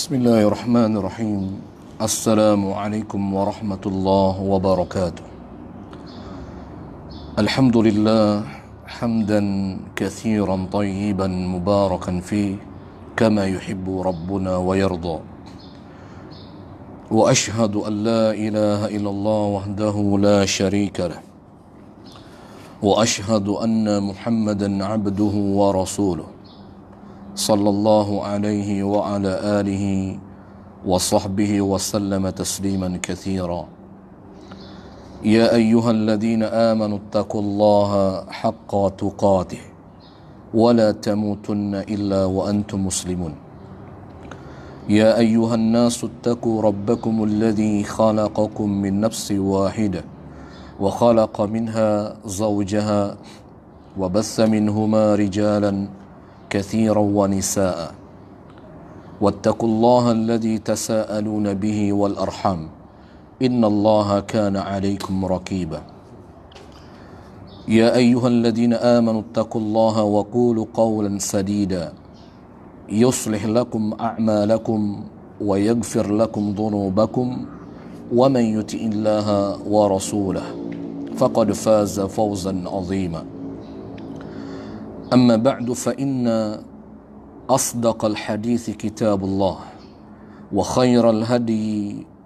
Bismillahirrahmanirrahim. Assalamualaikum warahmatullahi wabarakatuh. Alhamdulillah hamdan katsiran tayyiban mubarakan fi kama yuhibbu rabbuna wa yarda. Wa ashhadu an la ilaha illallah wahdahu la sharika lah. Wa ashhadu anna Muhammadan abduhu wa rasuluh. Sallallahu alaihi wa ala alihi wa sahbihi wa sallama tasliman katsira. Ya ayyuhalladzina amanu taqullaha haqqa tuqatih wa la tamutunna illa wa antum muslimun. Ya ayyuhan nasu taqu rabbakumul ladzi khalaqakum min nafsin wahidah wa khalaqa minha zawjaha wa bassa minhuma rijalan كثيرا ونساء واتقوا الله الذي تساءلون به والأرحام إن الله كان عليكم رقيبا يا أيها الذين آمنوا اتقوا الله وقولوا قولا سديدا يصلح لكم أعمالكم ويغفر لكم ذنوبكم ومن يطع الله ورسوله فقد فاز فوزا عظيما أما بعد فإن أصدق الحديث كتاب الله وخير الهدي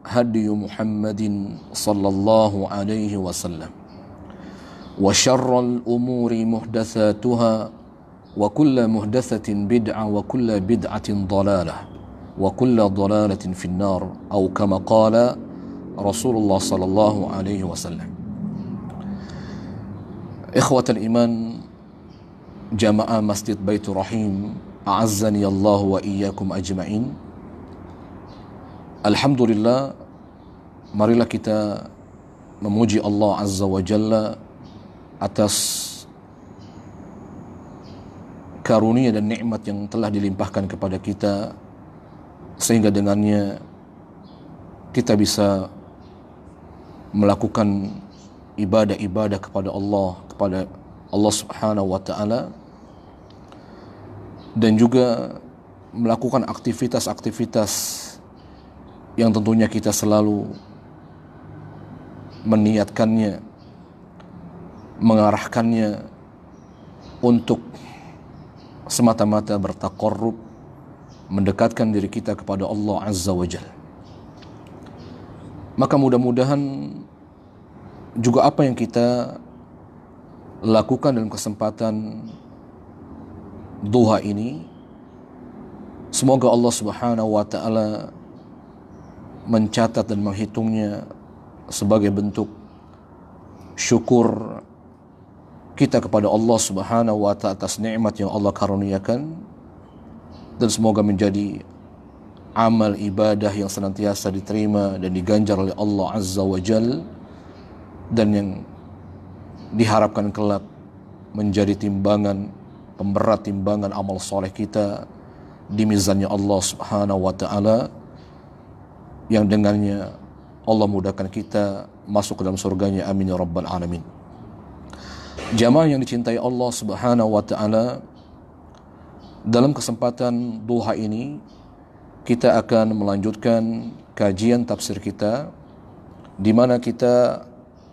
هدي محمد صلى الله عليه وسلم وشر الأمور محدثاتها وكل محدثة بدعة وكل بدعة ضلالة وكل ضلالة في النار أو كما قال رسول الله صلى الله عليه وسلم. إخوة الإيمان Jamaah Masjid Baitur Rahim, a'azzani Allah wa iyyakum ajma'in. Alhamdulillah, marilah kita memuji Allah Azza wa Jalla atas karunia dan nikmat yang telah dilimpahkan kepada kita, sehingga dengannya kita bisa melakukan ibadah-ibadah kepada Allah Subhanahu wa Ta'ala, dan juga melakukan aktivitas-aktivitas yang tentunya kita selalu meniatkannya, mengarahkannya untuk semata-mata bertaqarrub, mendekatkan diri kita kepada Allah Azza wa Jalla. Maka mudah-mudahan juga apa yang kita lakukan dalam kesempatan duha ini, semoga Allah Subhanahu wa Ta'ala mencatat dan menghitungnya sebagai bentuk syukur kita kepada Allah Subhanahu wa Ta'ala atas nikmat yang Allah karuniakan, dan semoga menjadi amal ibadah yang senantiasa diterima dan diganjar oleh Allah Azza wa Jal, dan yang diharapkan kelak menjadi pemberat timbangan amal soleh kita di mizannya Allah Subhanahu wa Ta'ala, yang dengannya Allah mudahkan kita masuk ke dalam surganya. Amin ya rabbal alamin. Jamaah yang dicintai Allah Subhanahu wa Ta'ala, dalam kesempatan duha ini kita akan melanjutkan kajian tafsir kita, di mana kita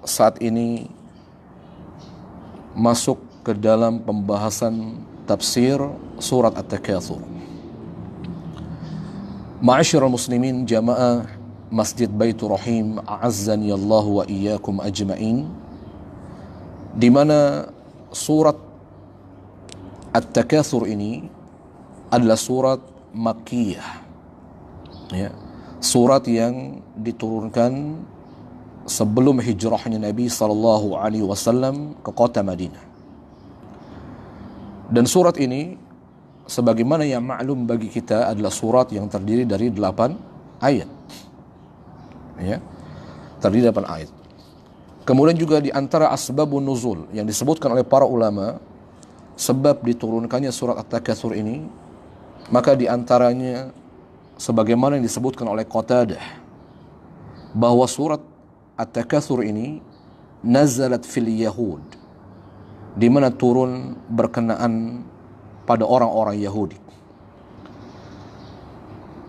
saat ini masuk ke dalam pembahasan tafsir surat At-Takatsur. Ma'asyiral muslimin, jamaah Masjid Baitur Rahim, a'azzani Allah wa iyyakum ajma'in, di mana surat At-Takatsur ini adalah surat Makkiyah, ya, surat yang diturunkan sebelum hijrahnya Nabi sallallahu alaihi wasallam ke kota Madinah. Dan surat ini, sebagaimana yang maklum bagi kita, adalah surat yang terdiri dari 8 ayat. Ya, terdiri 8 ayat. Kemudian juga di antara asbabun nuzul yang disebutkan oleh para ulama sebab diturunkannya surat At-Takatsur ini, maka di antaranya sebagaimana yang disebutkan oleh Qatadah, bahwa surat At-Takatsur ini nazalat fil Yahud, di mana turun berkenaan pada orang-orang Yahudi.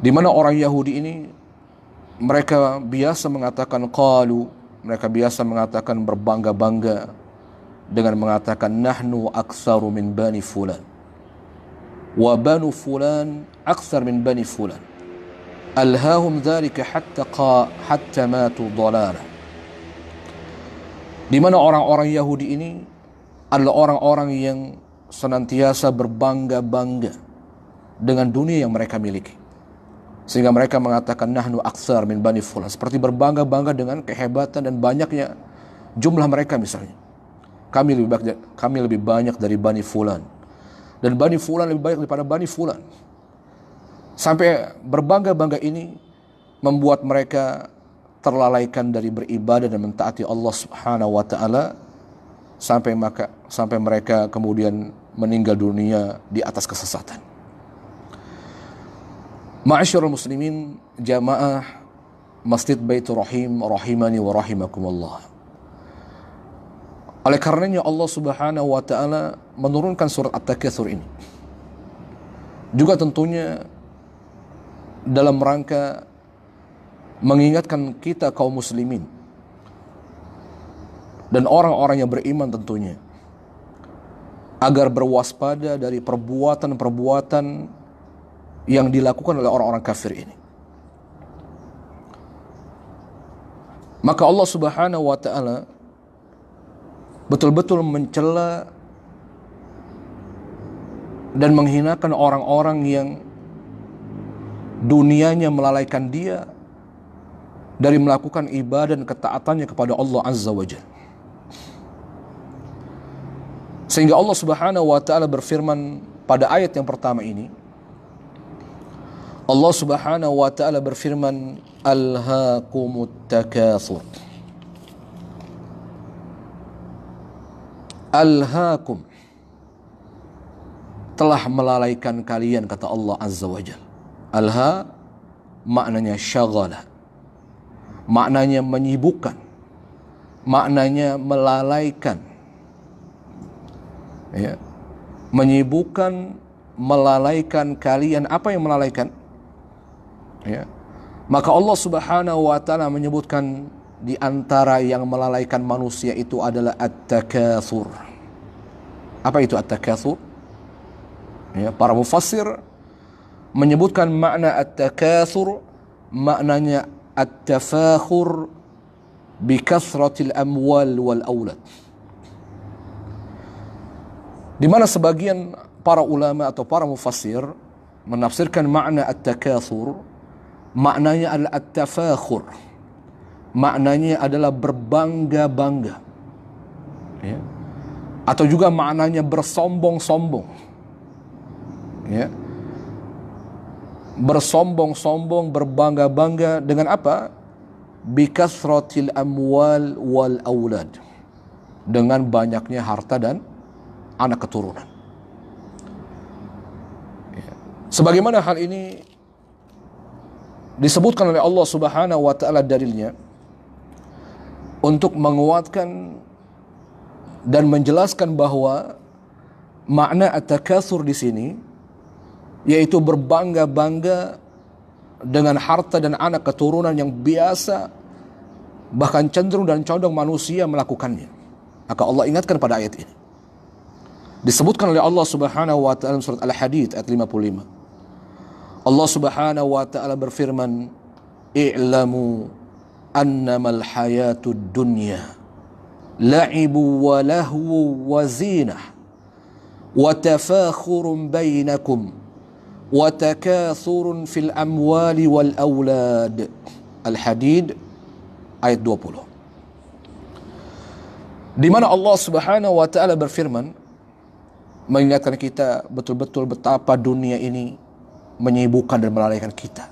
Di mana orang Yahudi ini mereka biasa mengatakan qalu, mereka biasa mengatakan berbangga-bangga dengan mengatakan nahnu aktsaru min bani fulan wa banu fulan aktsar min bani fulan alhahum dzalika hatta matu dhalalah. Di mana orang-orang Yahudi ini adalah orang-orang yang senantiasa berbangga-bangga dengan dunia yang mereka miliki, sehingga mereka mengatakan nahnu aktsar min bani fulan, seperti berbangga-bangga dengan kehebatan dan banyaknya jumlah mereka. Misalnya kami lebih banyak dari bani fulan, dan bani fulan lebih banyak daripada bani fulan. Sampai berbangga-bangga ini membuat mereka terlalaikan dari beribadah dan mentaati Allah Subhanahu wa taala, sampai mereka kemudian meninggal dunia di atas kesesatan. Ma'asyiral muslimin, jamaah Masjid Baitur Rahim rahimani wa rahimakumullah. Oleh karenanya Allah Subhanahu wa taala menurunkan surat At-Takatsur ini juga tentunya dalam rangka mengingatkan kita kaum muslimin dan orang-orang yang beriman tentunya agar berwaspada dari perbuatan-perbuatan yang dilakukan oleh orang-orang kafir ini. Maka Allah Subhanahu wa taala betul-betul mencela dan menghinakan orang-orang yang dunianya melalaikan dia dari melakukan ibadah dan ketaatannya kepada Allah Azza wa Jalla. Sehingga Allah Subhanahu wa taala berfirman pada ayat yang pertama ini, Allah Subhanahu wa taala berfirman, alhaakumut takatsur. Alhaakum, telah melalaikan kalian, kata Allah Azza wa Jalla. Alha maknanya syaghala, maknanya menyibukkan, maknanya melalaikan. Ya. Menyibukkan, melalaikan kalian. Apa yang melalaikan? Ya. Maka Allah Subhanahu wa taala menyebutkan di antara yang melalaikan manusia itu adalah at-takatsur. Apa itu at-takatsur? Ya, para mufassir menyebutkan makna at-takatsur, maknanya at-tafakhur bi kasratil amwal wal aulad. Di mana sebagian para ulama atau para mufassir menafsirkan makna at-takatsur, maknanya adalah at-tafakhur, maknanya adalah berbangga-bangga, ya. Atau juga maknanya bersombong-sombong, ya. Bersombong-sombong, berbangga-bangga dengan apa? Bikasratil amwal wal aulad, dengan banyaknya harta dan anak keturunan. Ya. Sebagaimana hal ini disebutkan oleh Allah Subhanahu wa taala dalilnya untuk menguatkan dan menjelaskan bahwa makna at-takatsur di sini yaitu berbangga-bangga dengan harta dan anak keturunan yang biasa, bahkan cenderung dan condong manusia melakukannya. Maka Allah ingatkan pada ayat ini. Disebutkan oleh Allah Subhanahu wa taala surat Al-Hadid ayat 55. Allah Subhanahu wa taala berfirman, "I'lamu annamal hayatud dunya la'ibu wa lahwu wa zinah wa tafakhurun bainakum wa takathurun fil amwali wal aulad." Al-Hadid ayat 20. Di mana Allah Subhanahu wa taala berfirman mengingatkan kita betul-betul betapa dunia ini menyibukkan dan melalaikan kita.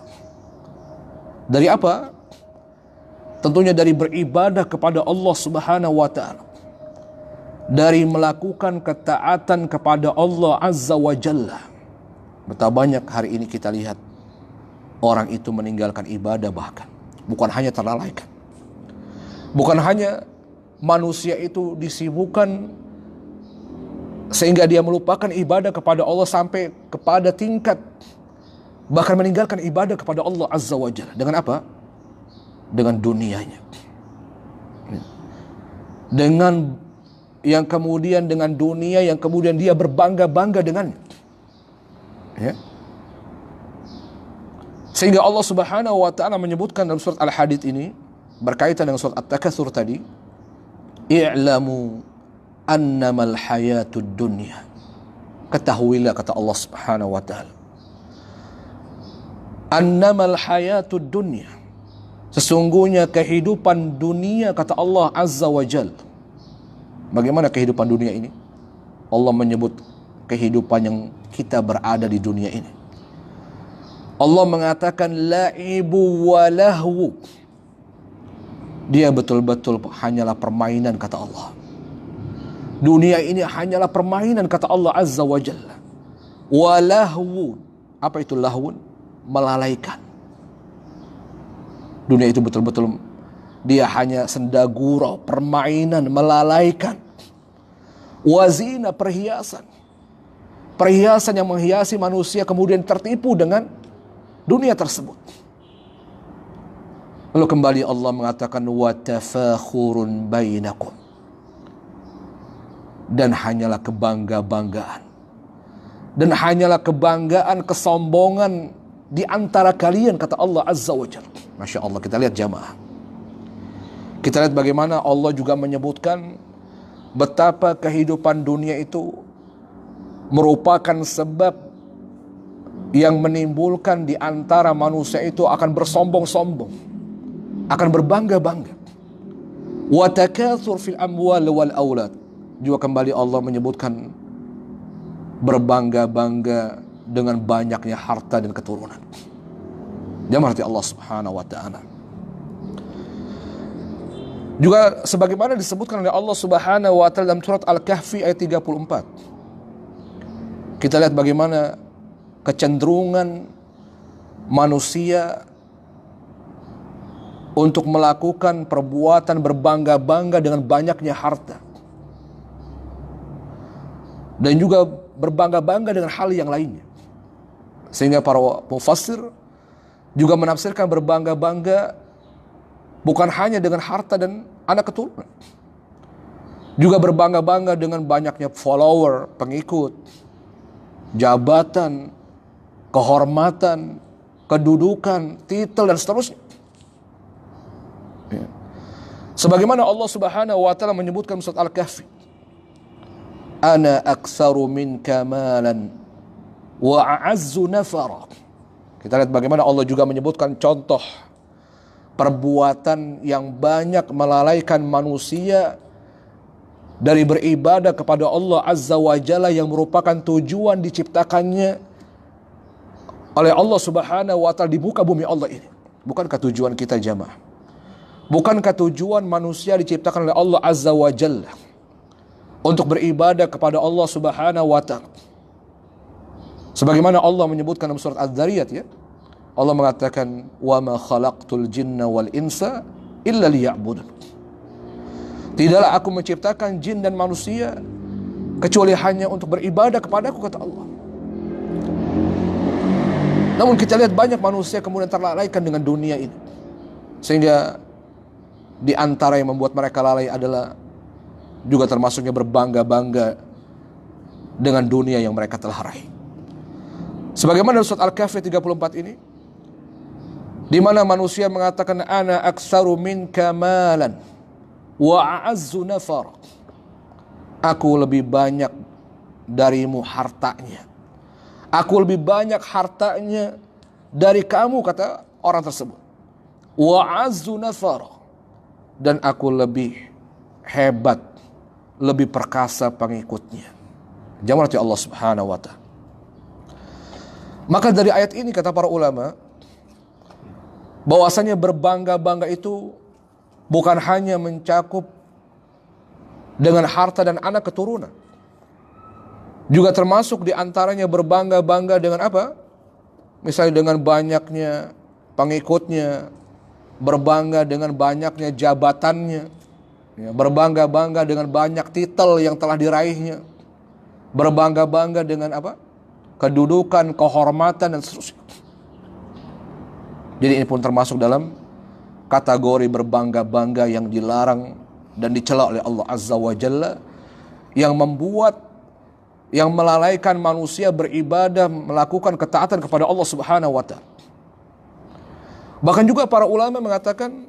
Dari apa? Tentunya dari beribadah kepada Allah Subhanahu wa taala, dari melakukan ketaatan kepada Allah Azza wa Jalla. Betapa banyak hari ini kita lihat orang itu meninggalkan ibadah, bahkan bukan hanya terlalaikan, bukan hanya manusia itu disibukkan sehingga dia melupakan ibadah kepada Allah sampai kepada tingkat bahkan meninggalkan ibadah kepada Allah Azza wa Jalla. Dengan apa? Dengan dunianya. Dengan yang kemudian dengan dunia yang kemudian dia berbangga-bangga dengannya. Ya. Sehingga Allah Subhanahu wa taala menyebutkan dalam surat Al-Hadid ini berkaitan dengan surat At-Takatsur tadi, "I'lamu annamal hayatud dunya." Ketahuilah, kata Allah Subhanahu wa taala, annamal hayatud dunya, sesungguhnya kehidupan dunia, kata Allah Azza wa Jalla. Bagaimana kehidupan dunia ini? Allah menyebut kehidupan yang kita berada di dunia ini. Allah mengatakan la'ibu wa lahwu. Dia betul-betul hanyalah permainan, kata Allah. Dunia ini hanyalah permainan, kata Allah Azza wa Jalla. Wa lahwu. Apa itu lahwun? Melalaikan. Dunia itu betul-betul dia hanya senda gurau, permainan, melalaikan. Wazina, perhiasan. Perhiasan yang menghiasi manusia kemudian tertipu dengan dunia tersebut. Lalu kembali Allah mengatakan wa tafakhurun bainakum. Dan hanyalah kebangga-banggaan. Dan hanyalah kebanggaan, kesombongan di antara kalian, kata Allah Azza wa Jalla. Masya Allah, kita lihat jamaah. Kita lihat bagaimana Allah juga menyebutkan betapa kehidupan dunia itu merupakan sebab yang menimbulkan di antara manusia itu akan bersombong-sombong, akan berbangga-bangga. Wa takatsur fil amwal wal aulad. Juga kembali Allah menyebutkan berbangga-bangga dengan banyaknya harta dan keturunan. Jamaah Allah Subhanahu wa taala. Juga sebagaimana disebutkan oleh Allah Subhanahu wa taala dalam surat Al-Kahfi ayat 34. Kita lihat bagaimana kecenderungan manusia untuk melakukan perbuatan berbangga-bangga dengan banyaknya harta. Dan juga berbangga-bangga dengan hal yang lainnya. Sehingga para mufassir juga menafsirkan berbangga-bangga bukan hanya dengan harta dan anak keturunan. Juga berbangga-bangga dengan banyaknya follower, pengikut, jabatan, kehormatan, kedudukan, titel, dan seterusnya. Ya. Sebagaimana Allah Subhanahu wa taala menyebutkan surat Al-Kahfi, "Ana aktsaru minka malan wa a'azzu nafara." Kita lihat bagaimana Allah juga menyebutkan contoh perbuatan yang banyak melalaikan manusia dari beribadah kepada Allah Azza wa Jalla yang merupakan tujuan diciptakannya oleh Allah Subhanahu wa taala di muka bumi Allah ini. Bukankah tujuan kita jamaah? Bukankah tujuan manusia diciptakan oleh Allah Azza wa Jalla untuk beribadah kepada Allah Subhanahu wa taala? Sebagaimana Allah menyebutkan dalam surat Az-Zariyat, ya. Allah mengatakan wa ma khalaqtul jinna wal insa illa liya'budun. Tidaklah aku menciptakan jin dan manusia kecuali hanya untuk beribadah kepadaku, kata Allah. Namun kita lihat banyak manusia kemudian terlalaikan dengan dunia ini. Sehingga di antara yang membuat mereka lalai adalah juga termasuknya berbangga-bangga dengan dunia yang mereka telah raih. Sebagaimana dalam surat Al-Kahfi 34 ini, di mana manusia mengatakan ana aktsaru minka malan wa a'azzu nafar. Aku lebih banyak darimu hartanya. Aku lebih banyak hartanya dari kamu, kata orang tersebut. Wa a'azzu nafar. Dan aku lebih hebat, lebih perkasa pengikutnya. Jamaah Allah Subhanahu wa taala. Maka dari ayat ini kata para ulama, bahwasanya berbangga-bangga itu bukan hanya mencakup dengan harta dan anak keturunan. Juga termasuk di antaranya berbangga-bangga dengan apa? Misalnya dengan banyaknya pengikutnya, berbangga dengan banyaknya jabatannya, ya, berbangga-bangga dengan banyak titel yang telah diraihnya, berbangga-bangga dengan apa? Kedudukan, kehormatan, dan seterusnya. Jadi ini pun termasuk dalam kategori berbangga-bangga yang dilarang dan dicela oleh Allah Azza wa Jalla, yang membuat, yang melalaikan manusia beribadah, melakukan ketaatan kepada Allah Subhanahu wa Ta'ala. Bahkan juga para ulama mengatakan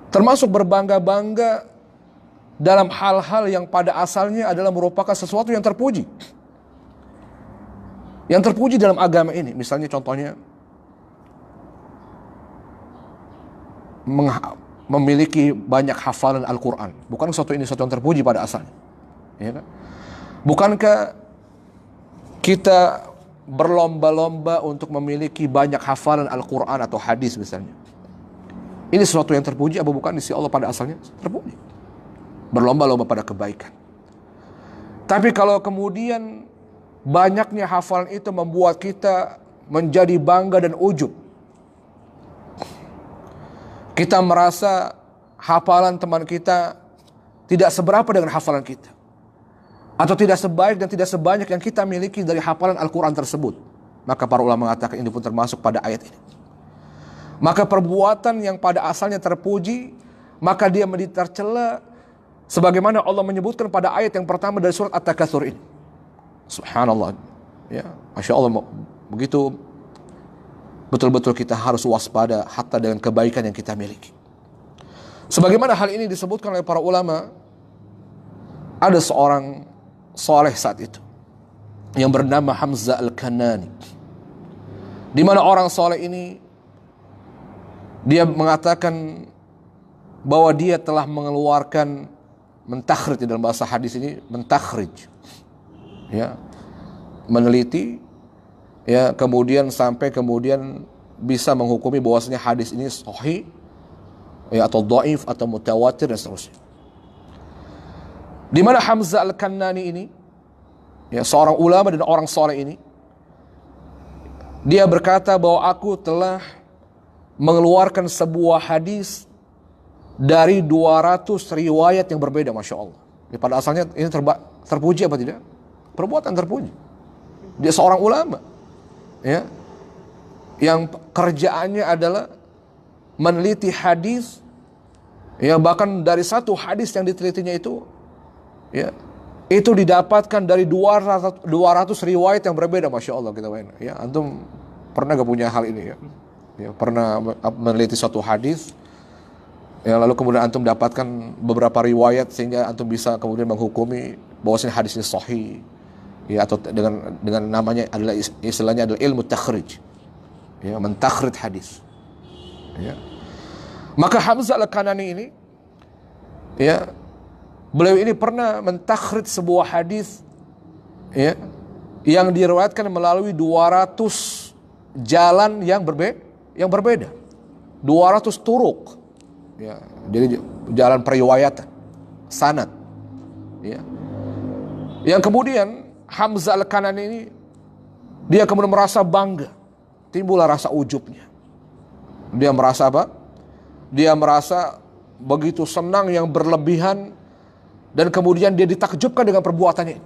termasuk berbangga-bangga dalam hal-hal yang pada asalnya adalah merupakan sesuatu yang terpuji. Yang terpuji dalam agama ini, misalnya contohnya memiliki banyak hafalan Al-Quran. Bukan sesuatu ini sesuatu yang terpuji pada asalnya, ya kan? Bukankah kita berlomba-lomba untuk memiliki banyak hafalan Al-Quran atau hadis misalnya? Ini sesuatu yang terpuji apa bukan di sisi Allah pada asalnya? Terpuji. Berlomba-lomba pada kebaikan. Tapi kalau kemudian banyaknya hafalan itu membuat kita menjadi bangga dan ujub, kita merasa hafalan teman kita tidak seberapa dengan hafalan kita, atau tidak sebaik dan tidak sebanyak yang kita miliki dari hafalan Al-Quran tersebut, maka para ulama mengatakan ini pun termasuk pada ayat ini. Maka perbuatan yang pada asalnya terpuji, maka dia menjadi tercela, sebagaimana Allah menyebutkan pada ayat yang pertama dari surat At-Takatsur ini. Subhanallah, ya, Masya Allah, begitu betul-betul kita harus waspada hatta dengan kebaikan yang kita miliki. Sebagaimana hal ini disebutkan oleh para ulama, ada seorang soleh saat itu yang bernama Hamzah Al-Kanani, di mana orang soleh ini dia mengatakan bahwa dia telah mengeluarkan, mentakhrij, dalam bahasa hadis ini mentakhrij, ya, meneliti, ya, kemudian sampai kemudian bisa menghukumi bahwasanya hadis ini sahih, ya, atau dhaif atau mutawatir dan seterusnya. Di mana Hamzah Al-Kanani ini, ya, seorang ulama dan orang soleh ini, dia berkata bahwa aku telah mengeluarkan sebuah hadis dari 200 riwayat yang berbeda. Masya Allah. Ya, pada asalnya ini terpuji apa tidak? Perbuatan terpuji. Dia seorang ulama, ya, yang kerjaannya adalah meneliti hadis, ya, bahkan dari satu hadis yang ditelitinya itu, ya, itu didapatkan dari 200 riwayat yang berbeda. Masya Allah, kita ya, antum pernah gak punya hal ini, ya? Ya, pernah meneliti suatu hadis, ya, lalu kemudian antum dapatkan beberapa riwayat sehingga antum bisa kemudian menghukumi bahwasanya hadis ini sahih, ya, atau dengan namanya adalah, istilahnya adalah ilmu takhrij, ya, mentakhrij hadis, ya. Maka Hamzah Al-Kanani ini, ya, beliau ini pernah mentakhrij sebuah hadis, ya, yang diriwayatkan melalui 200 jalan yang berbeda, 200 turuk, ya, jadi jalan periwayatan, sanad, ya. Yang kemudian Hamzah Al-Kanani ini, dia kemudian merasa bangga, timbullah rasa ujubnya. Dia merasa apa? Dia merasa begitu senang yang berlebihan, dan kemudian dia ditakjubkan dengan perbuatannya.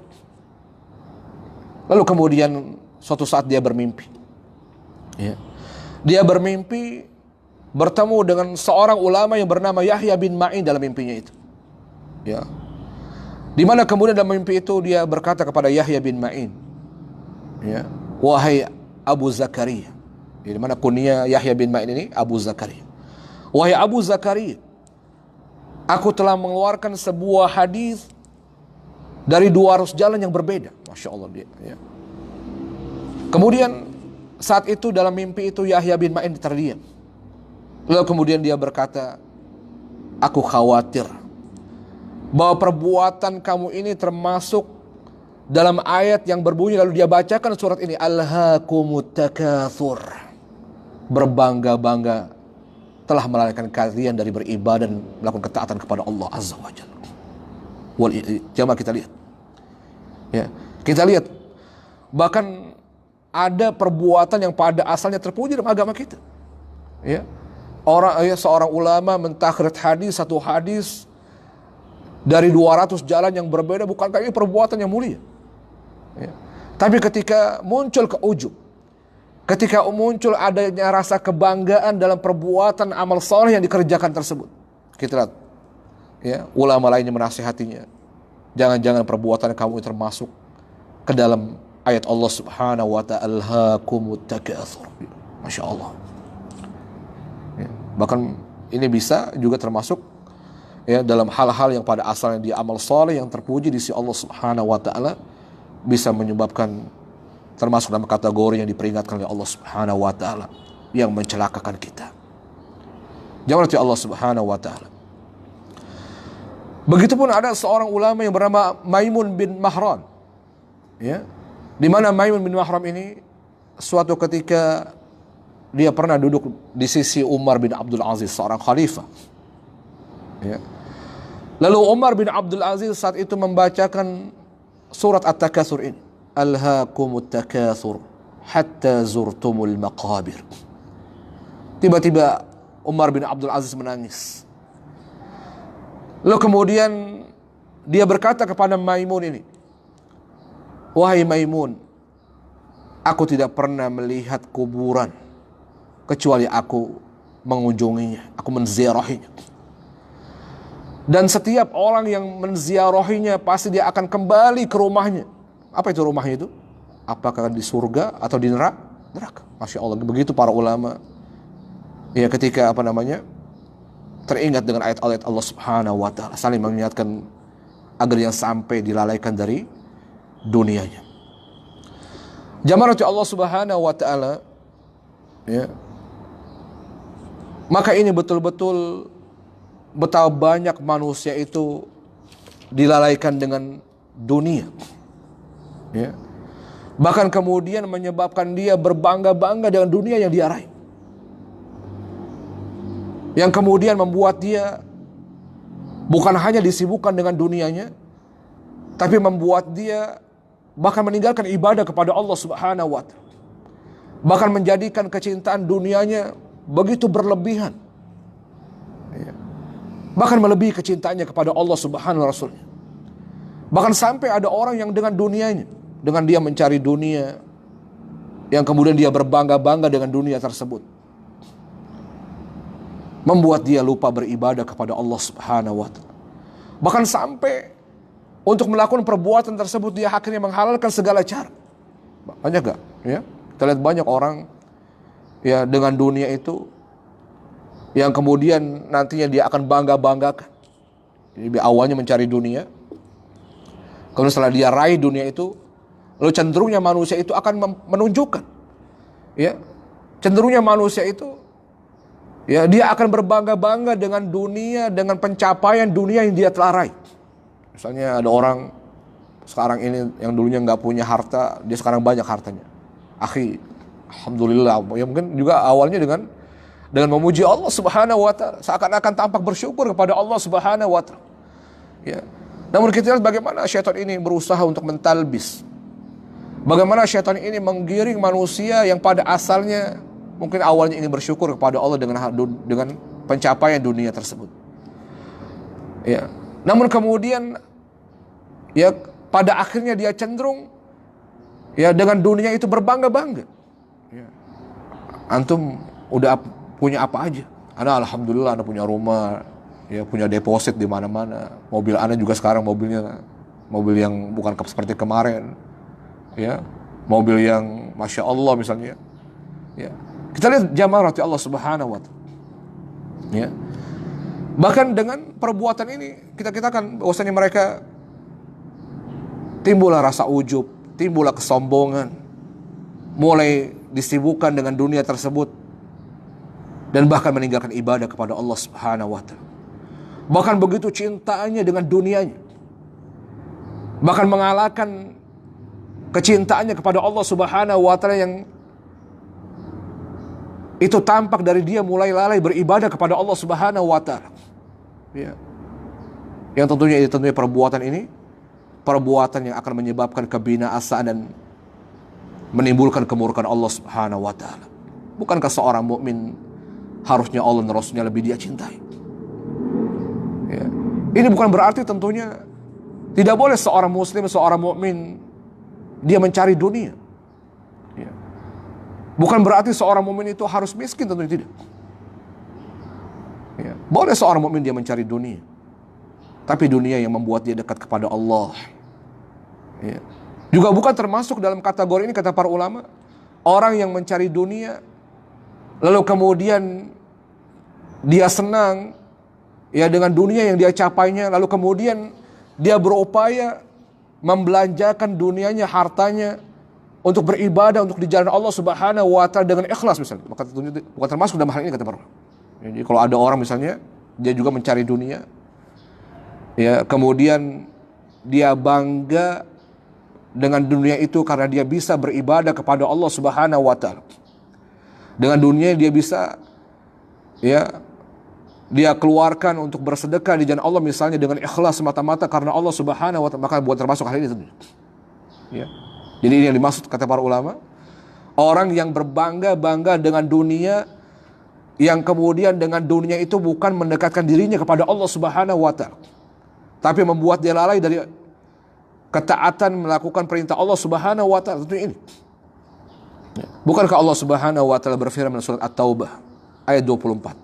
Lalu kemudian suatu saat dia bermimpi, ya. Dia bermimpi bertemu dengan seorang ulama yang bernama Yahya bin Ma'in dalam mimpinya itu, ya. Di mana kemudian dalam mimpi itu dia berkata kepada Yahya bin Ma'in, ya, wahai Abu Zakaria, di mana kunyah Yahya bin Ma'in ini Abu Zakaria. Wahai Abu Zakaria, aku telah mengeluarkan sebuah hadis dari 200 jalan yang berbeda. Masya Allah, dia, ya. Kemudian saat itu dalam mimpi itu Yahya bin Ma'in terdiam. Lalu kemudian dia berkata, aku khawatir bahwa perbuatan kamu ini termasuk dalam ayat yang berbunyi, lalu dia bacakan surat ini, Alhaakumut Takatsur, berbangga-bangga telah melalaikan kalian dari beribadah dan melakukan ketaatan kepada Allah Azza wa Jalla. Jamaah, kita lihat, ya, kita lihat bahkan ada perbuatan yang pada asalnya terpuji dalam agama kita, ya. Seorang ulama mentakhrij hadis, satu hadis dari 200 jalan yang berbeda, bukankah ini perbuatan yang mulia, ya. Tapi ketika muncul keujub, ketika muncul adanya rasa kebanggaan dalam perbuatan amal soleh yang dikerjakan tersebut. Kita lihat, ya, ulama lainnya menasihatinya, jangan-jangan perbuatan kamu termasuk ke dalam ayat Allah Subhanahu wa ta'ala, alhaakumut takatsur. Masya Allah. Ya, bahkan ini bisa juga termasuk, ya, dalam hal-hal yang pada asalnya dia amal soleh yang terpuji di sisi Allah Subhanahu wa ta'ala, bisa menyebabkan termasuk dalam kategori yang diperingatkan oleh Allah Subhanahu wa ta'ala yang mencelakakan kita. Jamaah Allah Subhanahu wa ta'ala. Begitupun ada seorang ulama yang bernama Maimun bin Mahran, ya, di mana Maimun bin Mahran ini suatu ketika dia pernah duduk di sisi Umar bin Abdul Aziz, seorang khalifah. Ya. Lalu Umar bin Abdul Aziz saat itu membacakan surat At-Takatsur ini, alhaakumut takatsur hatta zurtumul maqabir. Tiba-tiba Umar bin Abdul Aziz menangis. Lalu kemudian dia berkata kepada Maimun ini, wahai Maimun, aku tidak pernah melihat kuburan kecuali aku mengunjunginya, aku menziarahinya. Dan setiap orang yang menziarahinya pasti dia akan kembali ke rumahnya. Apa itu rumahnya itu? Apakah di surga atau di neraka? Masya Allah, begitu para ulama, ya, ketika teringat dengan ayat-ayat Allah Subhanahu wa ta'ala, saling mengingatkan agar yang sampai dilalaikan dari dunianya. Jamaah Allah Subhanahu wa ta'ala, ya, maka ini betul-betul betapa banyak manusia itu dilalaikan dengan dunia, ya. Bahkan kemudian menyebabkan dia berbangga-bangga dengan dunia yang dia raih, yang kemudian membuat dia bukan hanya disibukkan dengan dunianya, tapi membuat dia bahkan meninggalkan ibadah kepada Allah Subhanahu wa ta'ala, bahkan menjadikan kecintaan dunianya begitu berlebihan, ya, bahkan melebihi kecintaannya kepada Allah Subhanahu wa Rasulnya. Bahkan sampai ada orang yang dengan dunianya, dengan dia mencari dunia, yang kemudian dia berbangga-bangga dengan dunia tersebut, membuat dia lupa beribadah kepada Allah Subhanahu wa ta'ala. Bahkan sampai untuk melakukan perbuatan tersebut dia akhirnya menghalalkan segala cara. Banyak gak? Ya? Kita lihat banyak orang, ya, dengan dunia itu yang kemudian nantinya dia akan bangga-banggakan. Jadi awalnya mencari dunia, kemudian setelah dia raih dunia itu, lalu cenderungnya manusia itu akan menunjukkan, ya, cenderungnya manusia itu, ya, dia akan berbangga-bangga dengan dunia, dengan pencapaian dunia yang dia telah raih. Misalnya ada orang sekarang ini yang dulunya nggak punya harta, dia sekarang banyak hartanya. Akhi, alhamdulillah. Ya, mungkin juga awalnya dengan memuji Allah Subhanahu wa ta'ala, seakan-akan tampak bersyukur kepada Allah Subhanahu wa ta'ala. Ya. Namun kita lihat bagaimana syaitan ini berusaha untuk mentalbis. Bagaimana syaitan ini menggiring manusia yang pada asalnya mungkin awalnya ingin bersyukur kepada Allah dengan pencapaian dunia tersebut. Ya. Namun kemudian, ya, pada akhirnya dia cenderung, ya, dengan dunia itu berbangga-bangga. Ya. Antum udah punya apa aja? Ana alhamdulillah, ana punya rumah, ya, punya deposit di mana-mana. Mobil ana juga sekarang mobilnya mobil yang bukan seperti kemarin, ya, mobil yang masya Allah misalnya. Ya. Kita lihat jamaah Allah Subhanahu wa ta'ala. Ya. Bahkan dengan perbuatan ini kita katakan bahwasanya mereka timbullah rasa ujub, timbullah kesombongan, mulai disibukkan dengan dunia tersebut, dan bahkan meninggalkan ibadah kepada Allah Subhanahu wa ta'ala. Bahkan begitu cintanya dengan dunianya, bahkan mengalahkan kecintaannya kepada Allah Subhanahu wa ta'ala yang itu tampak dari dia mulai lalai beribadah kepada Allah Subhanahu wa ta'ala. Ya. Yang tentunya perbuatan ini perbuatan yang akan menyebabkan kebinasaan dan menimbulkan kemurkaan Allah Subhanahu wa ta'ala. Bukankah seorang mukmin harusnya Allah dan Rasulnya lebih dia cintai? Ya. Ini bukan berarti tentunya tidak boleh seorang muslim, seorang mukmin dia mencari dunia. Ya. Bukan berarti seorang mukmin itu harus miskin, tentunya tidak. Ya. Boleh seorang mukmin dia mencari dunia, tapi dunia yang membuat dia dekat kepada Allah. Ya. Juga bukan termasuk dalam kategori ini, kata para ulama, orang yang mencari dunia lalu kemudian dia senang ya dengan dunia yang dia capainya, lalu kemudian dia berupaya membelanjakan dunianya, hartanya untuk beribadah, untuk di jalan Allah Subhanahu wa taala dengan ikhlas misalnya. Maka tentunya bukan termasuk dalam hal ini, kata para ulama. Jadi kalau ada orang misalnya dia juga mencari dunia, ya kemudian dia bangga dengan dunia itu karena dia bisa beribadah kepada Allah Subhanahu wa taala. Dengan dunia dia bisa ya dia keluarkan untuk bersedekah di jalan Allah misalnya dengan ikhlas semata-mata karena Allah Subhanahu wa taala, maka buat termasuk hal ini tentunya. Ya. Jadi ini yang dimaksud kata para ulama, orang yang berbangga-bangga dengan dunia, yang kemudian dengan dunia itu bukan mendekatkan dirinya kepada Allah Subhanahu wa taala, tapi membuat dia lalai dari ketaatan melakukan perintah Allah Subhanahu wa taala. Tentunya ini. Bukankah Allah Subhanahu wa taala berfirman dalam surat At-Taubah ayat 24?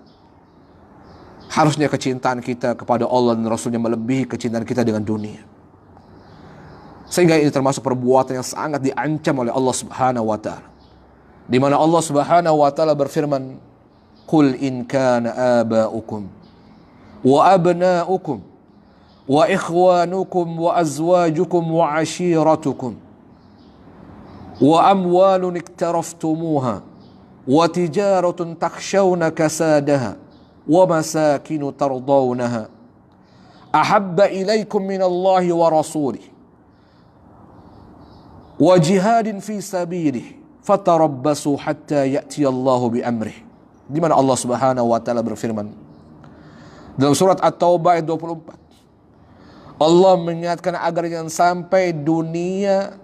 Harusnya kecintaan kita kepada Allah dan Rasulnya melebihi kecintaan kita dengan dunia. Sehingga ini termasuk perbuatan yang sangat diancam oleh Allah Subhanahu wa taala. Di mana Allah Subhanahu wa taala berfirman, "Qul in kana aba'ukum wa abna'ukum wa ikhwanukum wa azwajukum wa ashiratukum wa amwalun iktaraftumuha wa tijaratun takhshawna kasadaha wa masakinu tardawnaha ahabba ilaikum minallahi wa rasulih wa jihadin fi sabilih fatarabbasu hatta ya'tiyallahu bi amrih." Di mana Allah Subhanahu wa taala berfirman dalam surat At-Taubah ayat 24. Allah mengingatkan agar jangan sampai dunia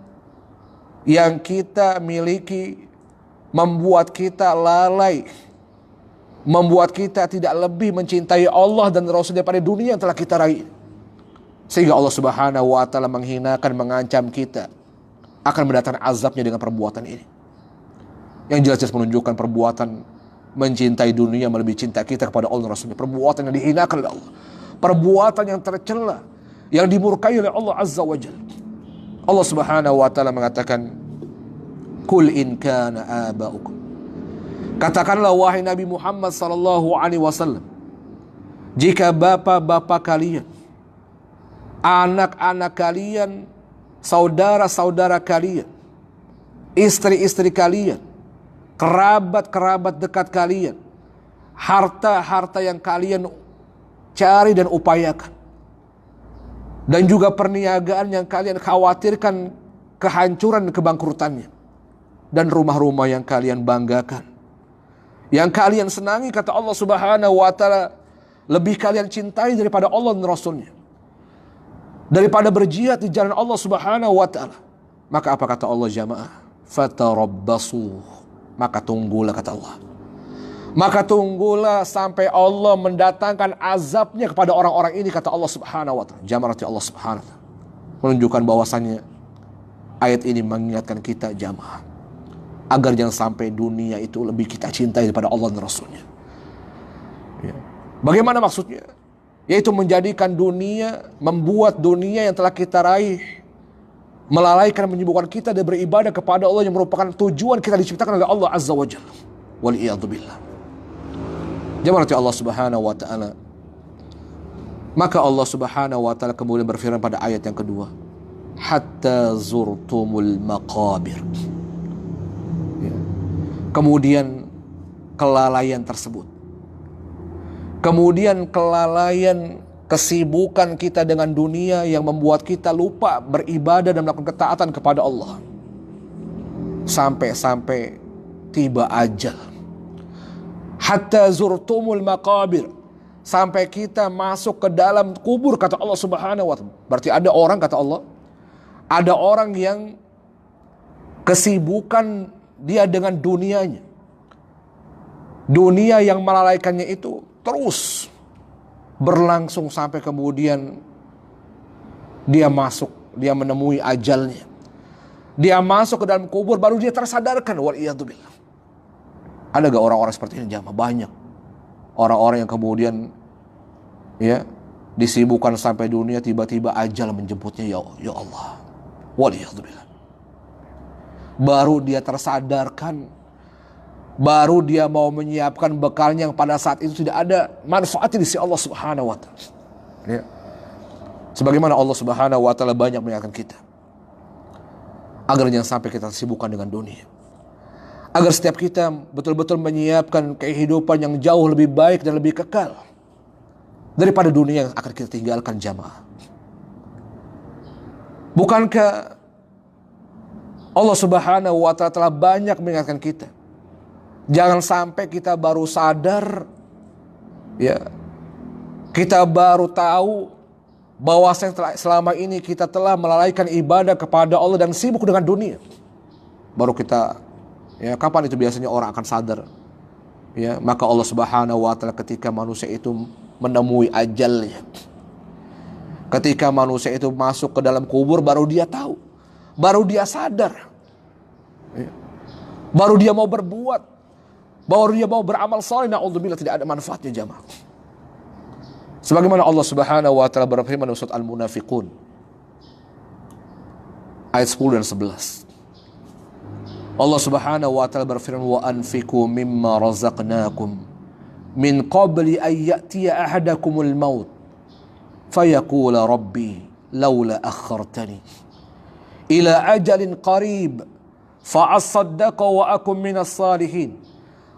yang kita miliki membuat kita lalai, membuat kita tidak lebih mencintai Allah dan Rasul daripada dunia yang telah kita raih. Sehingga Allah Subhanahu wa taala menghinakan, mengancam kita akan mendatangkan azabnya dengan perbuatan ini. Yang jelas-jelas menunjukkan perbuatan mencintai dunia melebihi cinta kita kepada Allah dan Rasulnya. Perbuatan yang dihinakan oleh Allah, perbuatan yang tercela, yang dimurkai oleh Allah Azza wa Jalla. Allah Subhanahu wa taala mengatakan, "Qul in kana aba'ukum." Katakanlah wahai Nabi Muhammad sallallahu alaihi wasallam, jika bapak-bapak kalian, anak-anak kalian, saudara-saudara kalian, istri-istri kalian, kerabat-kerabat dekat kalian, harta-harta yang kalian cari dan upayakan, dan juga perniagaan yang kalian khawatirkan kehancuran dan kebangkrutannya, dan rumah-rumah yang kalian banggakan, yang kalian senangi, kata Allah Subhanahu wa taala, lebih kalian cintai daripada Allah dan Rasulnya, daripada berjihad di jalan Allah Subhanahu wa taala, maka apa kata Allah jamaah? Fatarabbasu, maka tunggulah, kata Allah. Maka tunggulah sampai Allah mendatangkan azabnya kepada orang-orang ini, kata Allah Subhanahu wa taala. Jamaah Allah Subhanahu wa taala menunjukkan bahwasannya ayat ini mengingatkan kita jamaah agar jangan sampai dunia itu lebih kita cintai daripada Allah dan Rasulnya. Ya. Bagaimana maksudnya? Yaitu menjadikan dunia, membuat dunia yang telah kita raih melalaikan, menyibukkan kita dan beribadah kepada Allah yang merupakan tujuan kita diciptakan oleh Allah Azza wa Jalla. Wal'iyadzubillah. Jamaah Allah Subhanahu wa taala. Maka Allah Subhanahu wa taala kemudian berfirman pada ayat yang kedua, hatta zurtumul maqabir. Ya. Kemudian kelalaian tersebut, kemudian kelalaian, kesibukan kita dengan dunia yang membuat kita lupa beribadah dan melakukan ketaatan kepada Allah, sampai tiba ajal. Hatta zurtumul maqabir, sampai kita masuk ke dalam kubur, kata Allah Subhanahu wa taala. Berarti ada orang, kata Allah, ada orang yang kesibukan dia dengan dunianya, dunia yang melalaikannya itu terus berlangsung sampai kemudian dia masuk, dia menemui ajalnya, dia masuk ke dalam kubur, baru dia tersadarkan, wal'iyadzubillah, Ada gak orang-orang seperti ini jamaah? Banyak. Orang-orang yang kemudian ya disibukkan sampai dunia, tiba-tiba ajal menjemputnya, ya Allah. Waliyahzubillah. Baru dia tersadarkan, baru dia mau menyiapkan bekalnya yang pada saat itu tidak ada manfaatnya di sisi Allah Subhanahu wa taala. Ya. Sebagaimana Allah Subhanahu wa taala banyak mengingatkan kita agar jangan sampai kita tersibukkan dengan dunia. Agar setiap kita betul-betul menyiapkan kehidupan yang jauh lebih baik dan lebih kekal daripada dunia yang akan kita tinggalkan jamaah. Bukankah Allah Subhanahu wa taala telah banyak mengingatkan kita? Jangan sampai kita baru sadar, ya, kita baru tahu bahwa selama ini kita telah melalaikan ibadah kepada Allah dan sibuk dengan dunia. Baru kita, ya, kapan itu biasanya orang akan sadar? Ya, maka Allah Subhanahu wa taala ketika manusia itu menemui ajalnya, ketika manusia itu masuk ke dalam kubur, baru dia tahu, baru dia sadar, ya, baru dia mau berbuat, baru dia mau beramal saleh, na'udzubillah, tidak ada manfaatnya jamaah. Sebagaimana Allah Subhanahu wa taala berfirman dalam surat Al-Munafiqun ayat 10 dan 11. Allah Subhanahu wa taala berfirman, wa anfiqu mimma razaqnakum min qabli an ya'tiya ahadakumul maut fayaqula rabbi laula akhartani ila ajalin qarib fa asaddaqa wa akum minas salihin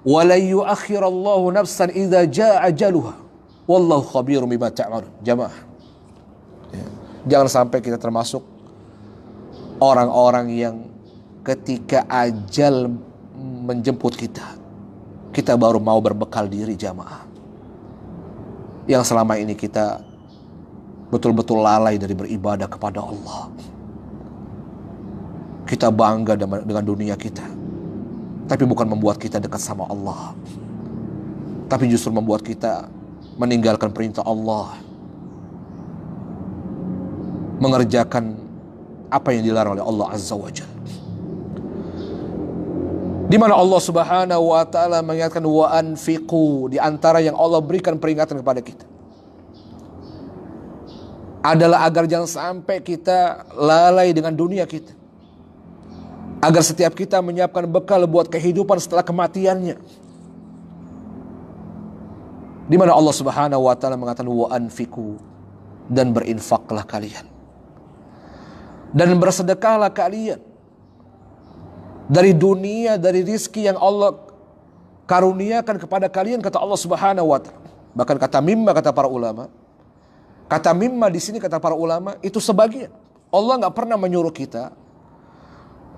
wa la yu'akhirallahu nafsan idza jaa ajaluha wallahu khabirum bima ta'malun. Jamaah, ya, jangan sampai kita termasuk orang-orang yang ketika ajal menjemput kita baru mau berbekal diri jamaah. Yang selama ini kita betul-betul lalai dari beribadah kepada Allah. Kita bangga dengan dunia kita, tapi bukan membuat kita dekat sama Allah, tapi justru membuat kita meninggalkan perintah Allah, mengerjakan apa yang dilarang oleh Allah Azza wa Jalla. Di mana Allah Subhanahu wa taala mengingatkan wa anfiqu, di antara yang Allah berikan peringatan kepada kita adalah agar jangan sampai kita lalai dengan dunia kita. Agar setiap kita menyiapkan bekal buat kehidupan setelah kematiannya. Di mana Allah Subhanahu wa taala mengatakan wa anfiqu, dan berinfaklah kalian dan bersedekahlah kalian dari dunia, dari rizki yang Allah karuniakan kepada kalian, kata Allah Subhanahu wa taala. Bahkan kata mimma, kata para ulama, kata mimma di sini kata para ulama itu sebagian. Allah nggak pernah menyuruh kita,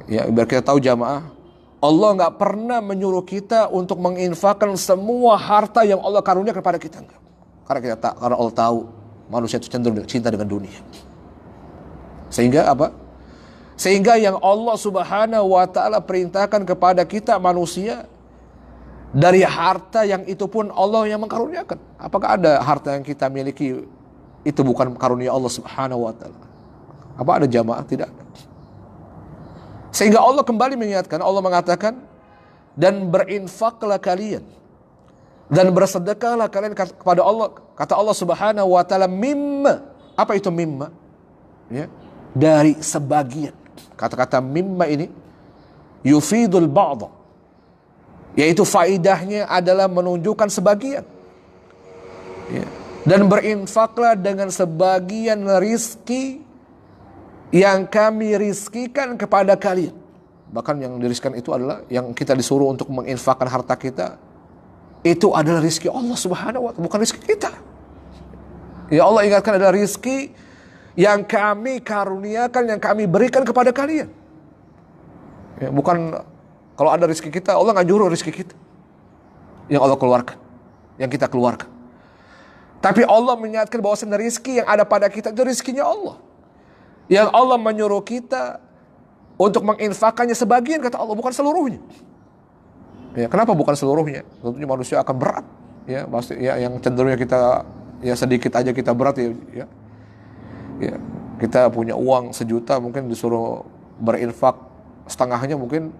ya, biar kita tahu jamaah, Allah nggak pernah menyuruh kita untuk menginfakkan semua harta yang Allah karuniakan kepada kita, enggak. Karena Allah tahu manusia itu cenderung cinta dengan dunia. Sehingga apa? Sehingga yang Allah Subhanahu wa taala perintahkan kepada kita manusia dari harta yang itu pun Allah yang mengkaruniakan. Apakah ada harta yang kita miliki itu bukan karunia Allah Subhanahu wa taala? Apa ada jamaah? Tidak ada. Sehingga Allah kembali mengingatkan, Allah mengatakan, dan berinfaklah kalian dan bersedekahlah kalian kepada Allah, kata Allah Subhanahu wa taala, mimma. Apa itu mimma? Ya, dari sebagian. Kata-kata mimma ini yufidul ba'dha, yaitu faidahnya adalah menunjukkan sebagian. Ya. Dan berinfaklah dengan sebagian rizki yang kami rizkikan kepada kalian. Bahkan yang dirizkikan itu adalah yang kita disuruh untuk menginfakkan harta kita, itu adalah rizki Allah Subhanahu wa taala, bukan rizki kita. Ya, Allah ingatkan adalah rizki yang kami karuniakan, yang kami berikan kepada kalian. Ya, bukan kalau ada rizki kita, Allah nggak nyuruh rizki kita yang Allah keluarkan, yang kita keluarkan. Tapi Allah mengingatkan bahwasanya rizki yang ada pada kita itu rizkinya Allah, yang Allah menyuruh kita untuk menginfakannya sebagian, kata Allah, bukan seluruhnya. Ya, kenapa bukan seluruhnya? Tentunya manusia akan berat. Ya, pasti ya, yang cenderungnya kita ya sedikit aja kita berat ya. Ya, kita punya uang 1 juta, mungkin disuruh berinfak setengahnya, mungkin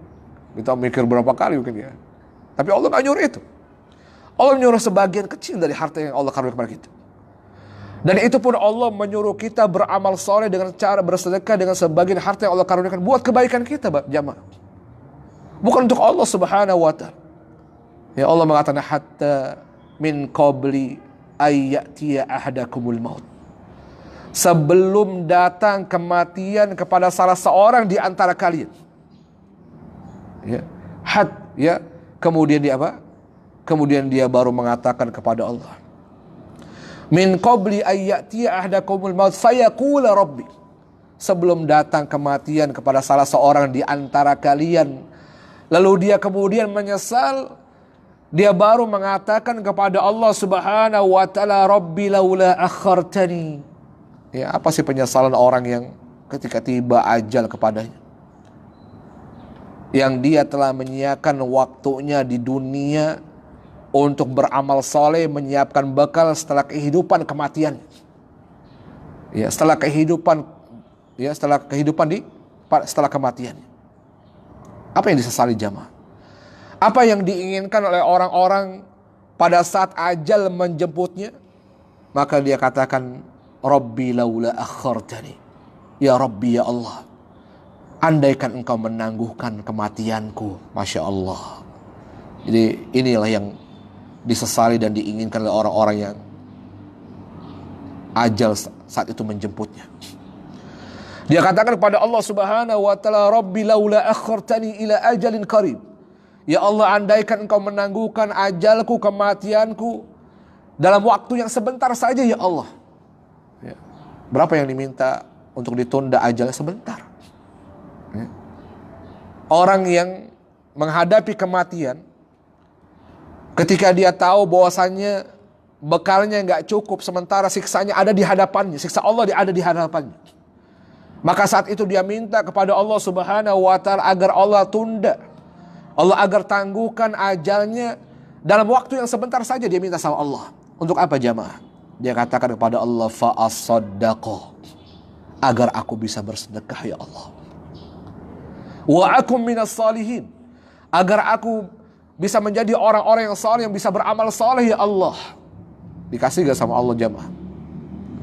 kita mikir berapa kali mungkin ya. Tapi Allah nggak nyuruh itu. Allah menyuruh sebagian kecil dari harta yang Allah karuniakan kepada kita. Dan itu pun Allah menyuruh kita beramal soleh dengan cara bersedekah dengan sebagian harta yang Allah karuniakan buat kebaikan kita, jamaah. Bukan untuk Allah subhanahu wa ta'ala. Ya Allah mengatakan hatta min qabli ayyatiya ahadakumul maut. Sebelum datang kematian kepada salah seorang di antara kalian. Ya, kemudian dia apa? Kemudian dia baru mengatakan kepada Allah. Min qabli ayyatiya ahadakumul maut fayaqula rabbi. Sebelum datang kematian kepada salah seorang di antara kalian, lalu dia kemudian menyesal, dia baru mengatakan kepada Allah subhanahu wa ta'ala, Rabbi laula akhartani. Ya, apa sih penyesalan orang yang ketika tiba ajal kepadanya, yang dia telah menyiapkan waktunya di dunia untuk beramal soleh, menyiapkan bekal setelah kehidupan kematian. Ya, setelah kehidupan setelah kematian. Apa yang disesali jamaah? Apa yang diinginkan oleh orang-orang pada saat ajal menjemputnya? Maka dia katakan, Rabbi laula akhartani. Ya Rabbi, ya Allah, andaikan engkau menangguhkan kematianku. Masya Allah. Jadi inilah yang disesali dan diinginkan oleh orang-orang yang ajal saat itu menjemputnya. Dia katakan kepada Allah subhanahu wa ta'ala, Rabbi laula akhartani ila ajalin qarib. Ya Allah, andaikan engkau menangguhkan ajalku, kematianku dalam waktu yang sebentar saja ya Allah. Ya. Berapa yang diminta untuk ditunda ajalnya sebentar? Ya. Orang yang menghadapi kematian, ketika dia tahu bahwasannya bekalnya nggak cukup, sementara siksanya ada di hadapannya, siksa Allah ada di hadapannya, maka saat itu dia minta kepada Allah subhanahu wa ta'ala agar Allah tunda, Allah agar tangguhkan ajalnya dalam waktu yang sebentar saja. Dia minta sama Allah. Untuk apa jamaah? Dia katakan kepada Allah, fa'asaddaqa, agar aku bisa bersedekah ya Allah. Wa akum minas salihin, agar aku bisa menjadi orang-orang yang saleh, yang bisa beramal saleh ya Allah. Dikasih gak sama Allah jamaah?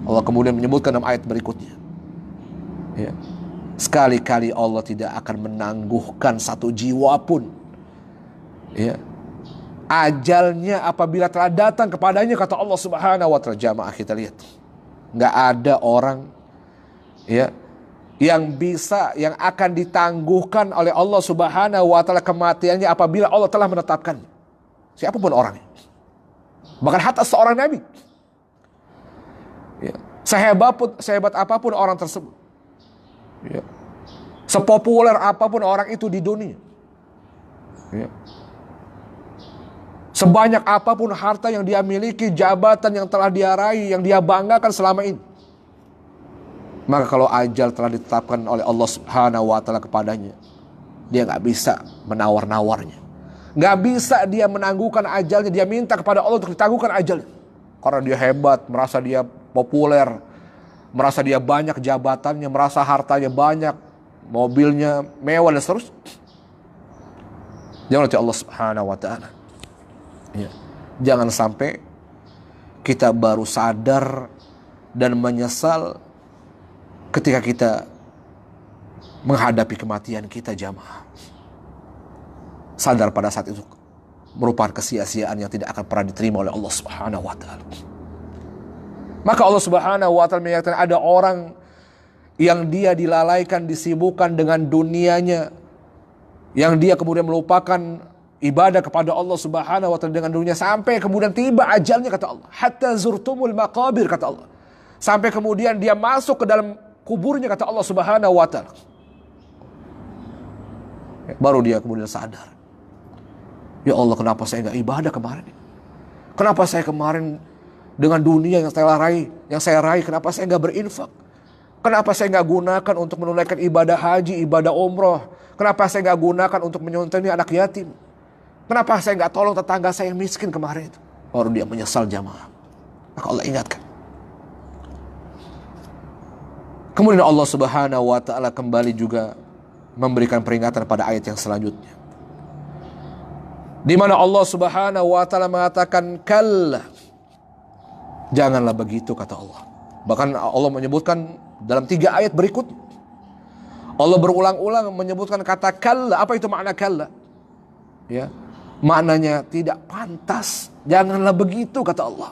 Allah kemudian menyebutkan dalam ayat berikutnya. Ya. Sekali-kali Allah tidak akan menangguhkan satu jiwa pun, ya, ajalnya apabila telah datang kepadanya, kata Allah subhanahu wa ta'ala. Jamaah, kita lihat, nggak ada orang, ya, yang akan ditangguhkan oleh Allah subhanahu wa ta'ala kematiannya apabila Allah telah menetapkannya. Siapapun orangnya, bahkan hatta seorang nabi, ya, sehebat apapun orang tersebut, ya, sepopuler apapun orang itu di dunia, ya, sebanyak apapun harta yang dia miliki, jabatan yang telah dia raih, yang dia banggakan selama ini, maka kalau ajal telah ditetapkan oleh Allah subhanahu wa ta'ala kepadanya, dia gak bisa menawar-nawarnya, gak bisa dia menangguhkan ajalnya. Dia minta kepada Allah untuk ditangguhkan ajalnya, karena dia hebat, merasa dia populer, merasa dia banyak jabatannya, merasa hartanya banyak, mobilnya mewah dan seterusnya. Jangan lupa Allah subhanahu wa ta'ala. Ya. Jangan sampai kita baru sadar dan menyesal ketika kita menghadapi kematian kita jamaah. Sadar pada saat itu merupakan kesia-siaan yang tidak akan pernah diterima oleh Allah subhanahu wa ta'ala. Maka Allah subhanahu wa ta'ala menyatakan ada orang yang dia dilalaikan, disibukkan dengan dunianya, yang dia kemudian melupakan ibadah kepada Allah subhanahu wa ta'ala dengan dunia, sampai kemudian tiba ajalnya, kata Allah. Hatta zurtumul maqabir, kata Allah. Sampai kemudian dia masuk ke dalam kuburnya, kata Allah subhanahu wa ta'ala. Baru dia kemudian sadar. Ya Allah, kenapa saya gak ibadah kemarin? Kenapa saya kemarin dengan dunia yang saya raih, kenapa saya gak berinfak? Kenapa saya gak gunakan untuk menunaikan ibadah haji, ibadah umroh? Kenapa saya gak gunakan untuk menyuntuni anak yatim? Kenapa saya gak tolong tetangga saya yang miskin kemarin itu? Baru dia menyesal jamaah. Maka Allah ingatkan. Kemudian Allah subhanahu wa ta'ala kembali juga memberikan peringatan pada ayat yang selanjutnya. di mana Allah Subhanahu wa taala mengatakan kalla, janganlah begitu kata Allah. Bahkan Allah menyebutkan dalam 3 ayat berikut, Allah berulang-ulang menyebutkan kata kalla. Apa itu makna kalla? Ya, maknanya tidak pantas, janganlah begitu kata Allah.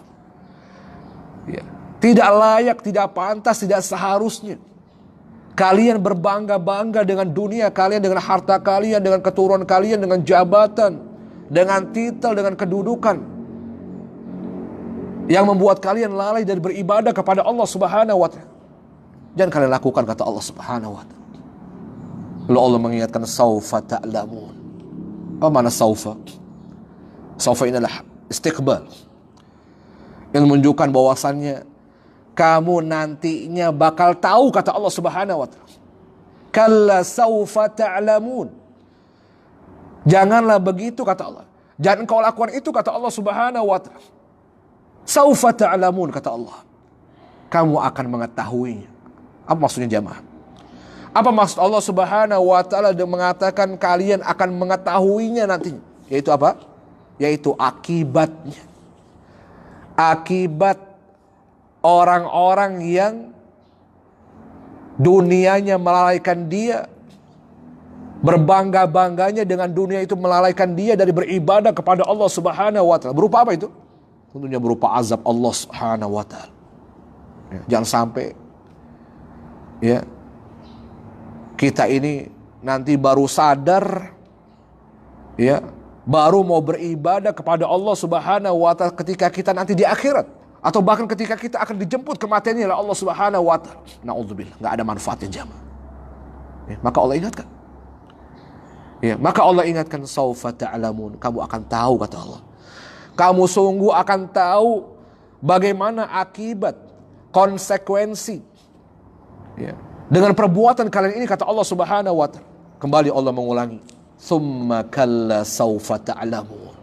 Ya, tidak layak, tidak pantas, tidak seharusnya kalian berbangga-bangga dengan dunia kalian, dengan harta kalian, dengan keturunan kalian, dengan jabatan, dengan titel, dengan kedudukan yang membuat kalian lalai dari beribadah kepada Allah Subhanahu wa taala. Jangan kalian lakukan kata Allah Subhanahu wa taala. Lalu Allah mengingatkan saufa ta'lamun. Apa makna saufa? Saufa ini adalah istiqbal, yang menunjukkan bahwasannya kamu nantinya bakal tahu kata Allah Subhanahu wa taala. Kalla saufa ta'lamun. Janganlah begitu kata Allah. Jangan kau lakukan itu kata Allah Subhanahu wa taala. Saufa ta'lamun kata Allah. Kamu akan mengetahuinya. Apa maksudnya jamaah? Apa maksud Allah Subhanahu wa taala mengatakan kalian akan mengetahuinya nantinya? Yaitu apa? Yaitu akibatnya. Akibat orang-orang yang dunianya melalaikan dia, berbangga-bangganya dengan dunia itu melalaikan dia dari beribadah kepada Allah Subhanahu wa taala. Berupa apa itu? Tentunya berupa azab Allah Subhanahu wa taala. Ya, jangan sampai ya kita ini nanti baru sadar, ya, baru mau beribadah kepada Allah Subhanahu wa taala ketika kita nanti di akhirat, atau bahkan ketika kita akan dijemput kematiannya oleh Allah Subhanahu wa taala. Nauzubillah, enggak ada manfaatnya jamaah. Ya, maka Allah ingatkan. Ya, maka Allah ingatkan saufa ta'lamun, kamu akan tahu kata Allah. Kamu sungguh akan tahu bagaimana akibat, konsekuensi, ya, dengan perbuatan kalian ini kata Allah Subhanahu wa taala. Kembali Allah mengulangi, summa kalla saufa ta'lamun.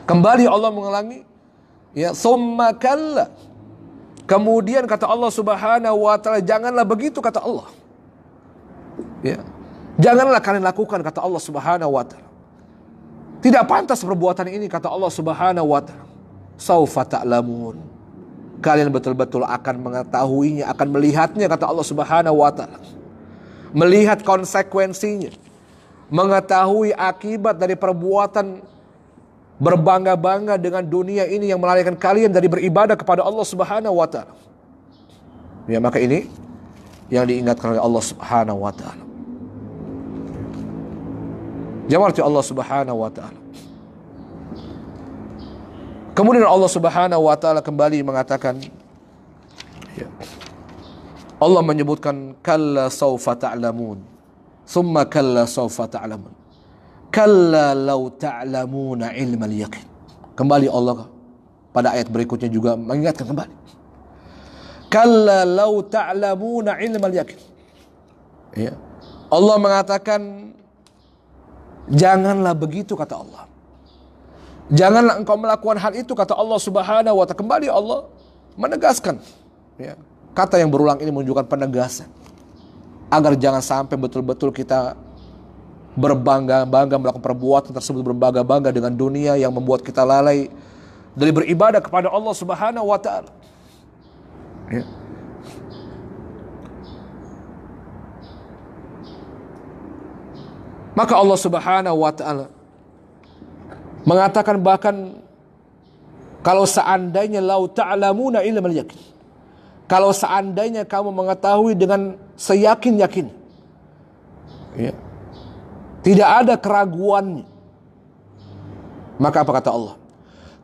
Kembali Allah mengulangi, ya, summa kalla. Kemudian kata Allah Subhanahu wa taala, janganlah begitu kata Allah. Ya. Janganlah kalian lakukan kata Allah Subhanahu wa taala. Tidak pantas perbuatan ini kata Allah Subhanahu wa taala. Saufa ta'lamun. Kalian betul-betul akan mengetahuinya, akan melihatnya kata Allah Subhanahu wa taala. Melihat konsekuensinya, mengetahui akibat dari perbuatan berbangga-bangga dengan dunia ini yang melalaikan kalian dari beribadah kepada Allah Subhanahu wa taala. Ya, maka ini yang diingatkan oleh Allah Subhanahu wa taala. Jamaah Allah Subhanahu wa taala. Kemudian Allah Subhanahu wa taala kembali mengatakan, ya, Allah menyebutkan kalla saufa ta'lamun, summa kalla saufa ta'lamun, kalla law ta'lamuna ilmal yaqin. Kembali Allah pada ayat berikutnya juga mengingatkan kembali, kalla law ta'lamuna ilmal yaqin. Ya. Allah mengatakan janganlah begitu kata Allah. Janganlah engkau melakukan hal itu kata Allah Subhanahu wa taala. Kembali Allah menegaskan, ya, kata yang berulang ini menunjukkan penegasan agar jangan sampai betul-betul kita berbangga-bangga melakukan perbuatan tersebut, berbangga-bangga dengan dunia yang membuat kita lalai dari beribadah kepada Allah Subhanahu wa taala. Ya. Maka Allah Subhanahu wa taala mengatakan bahkan kalau seandainya lau ta'lamuna ilmal yaqin, kalau seandainya kamu mengetahui dengan seyakin-yakin, ya, tidak ada keraguannya, maka apa kata Allah?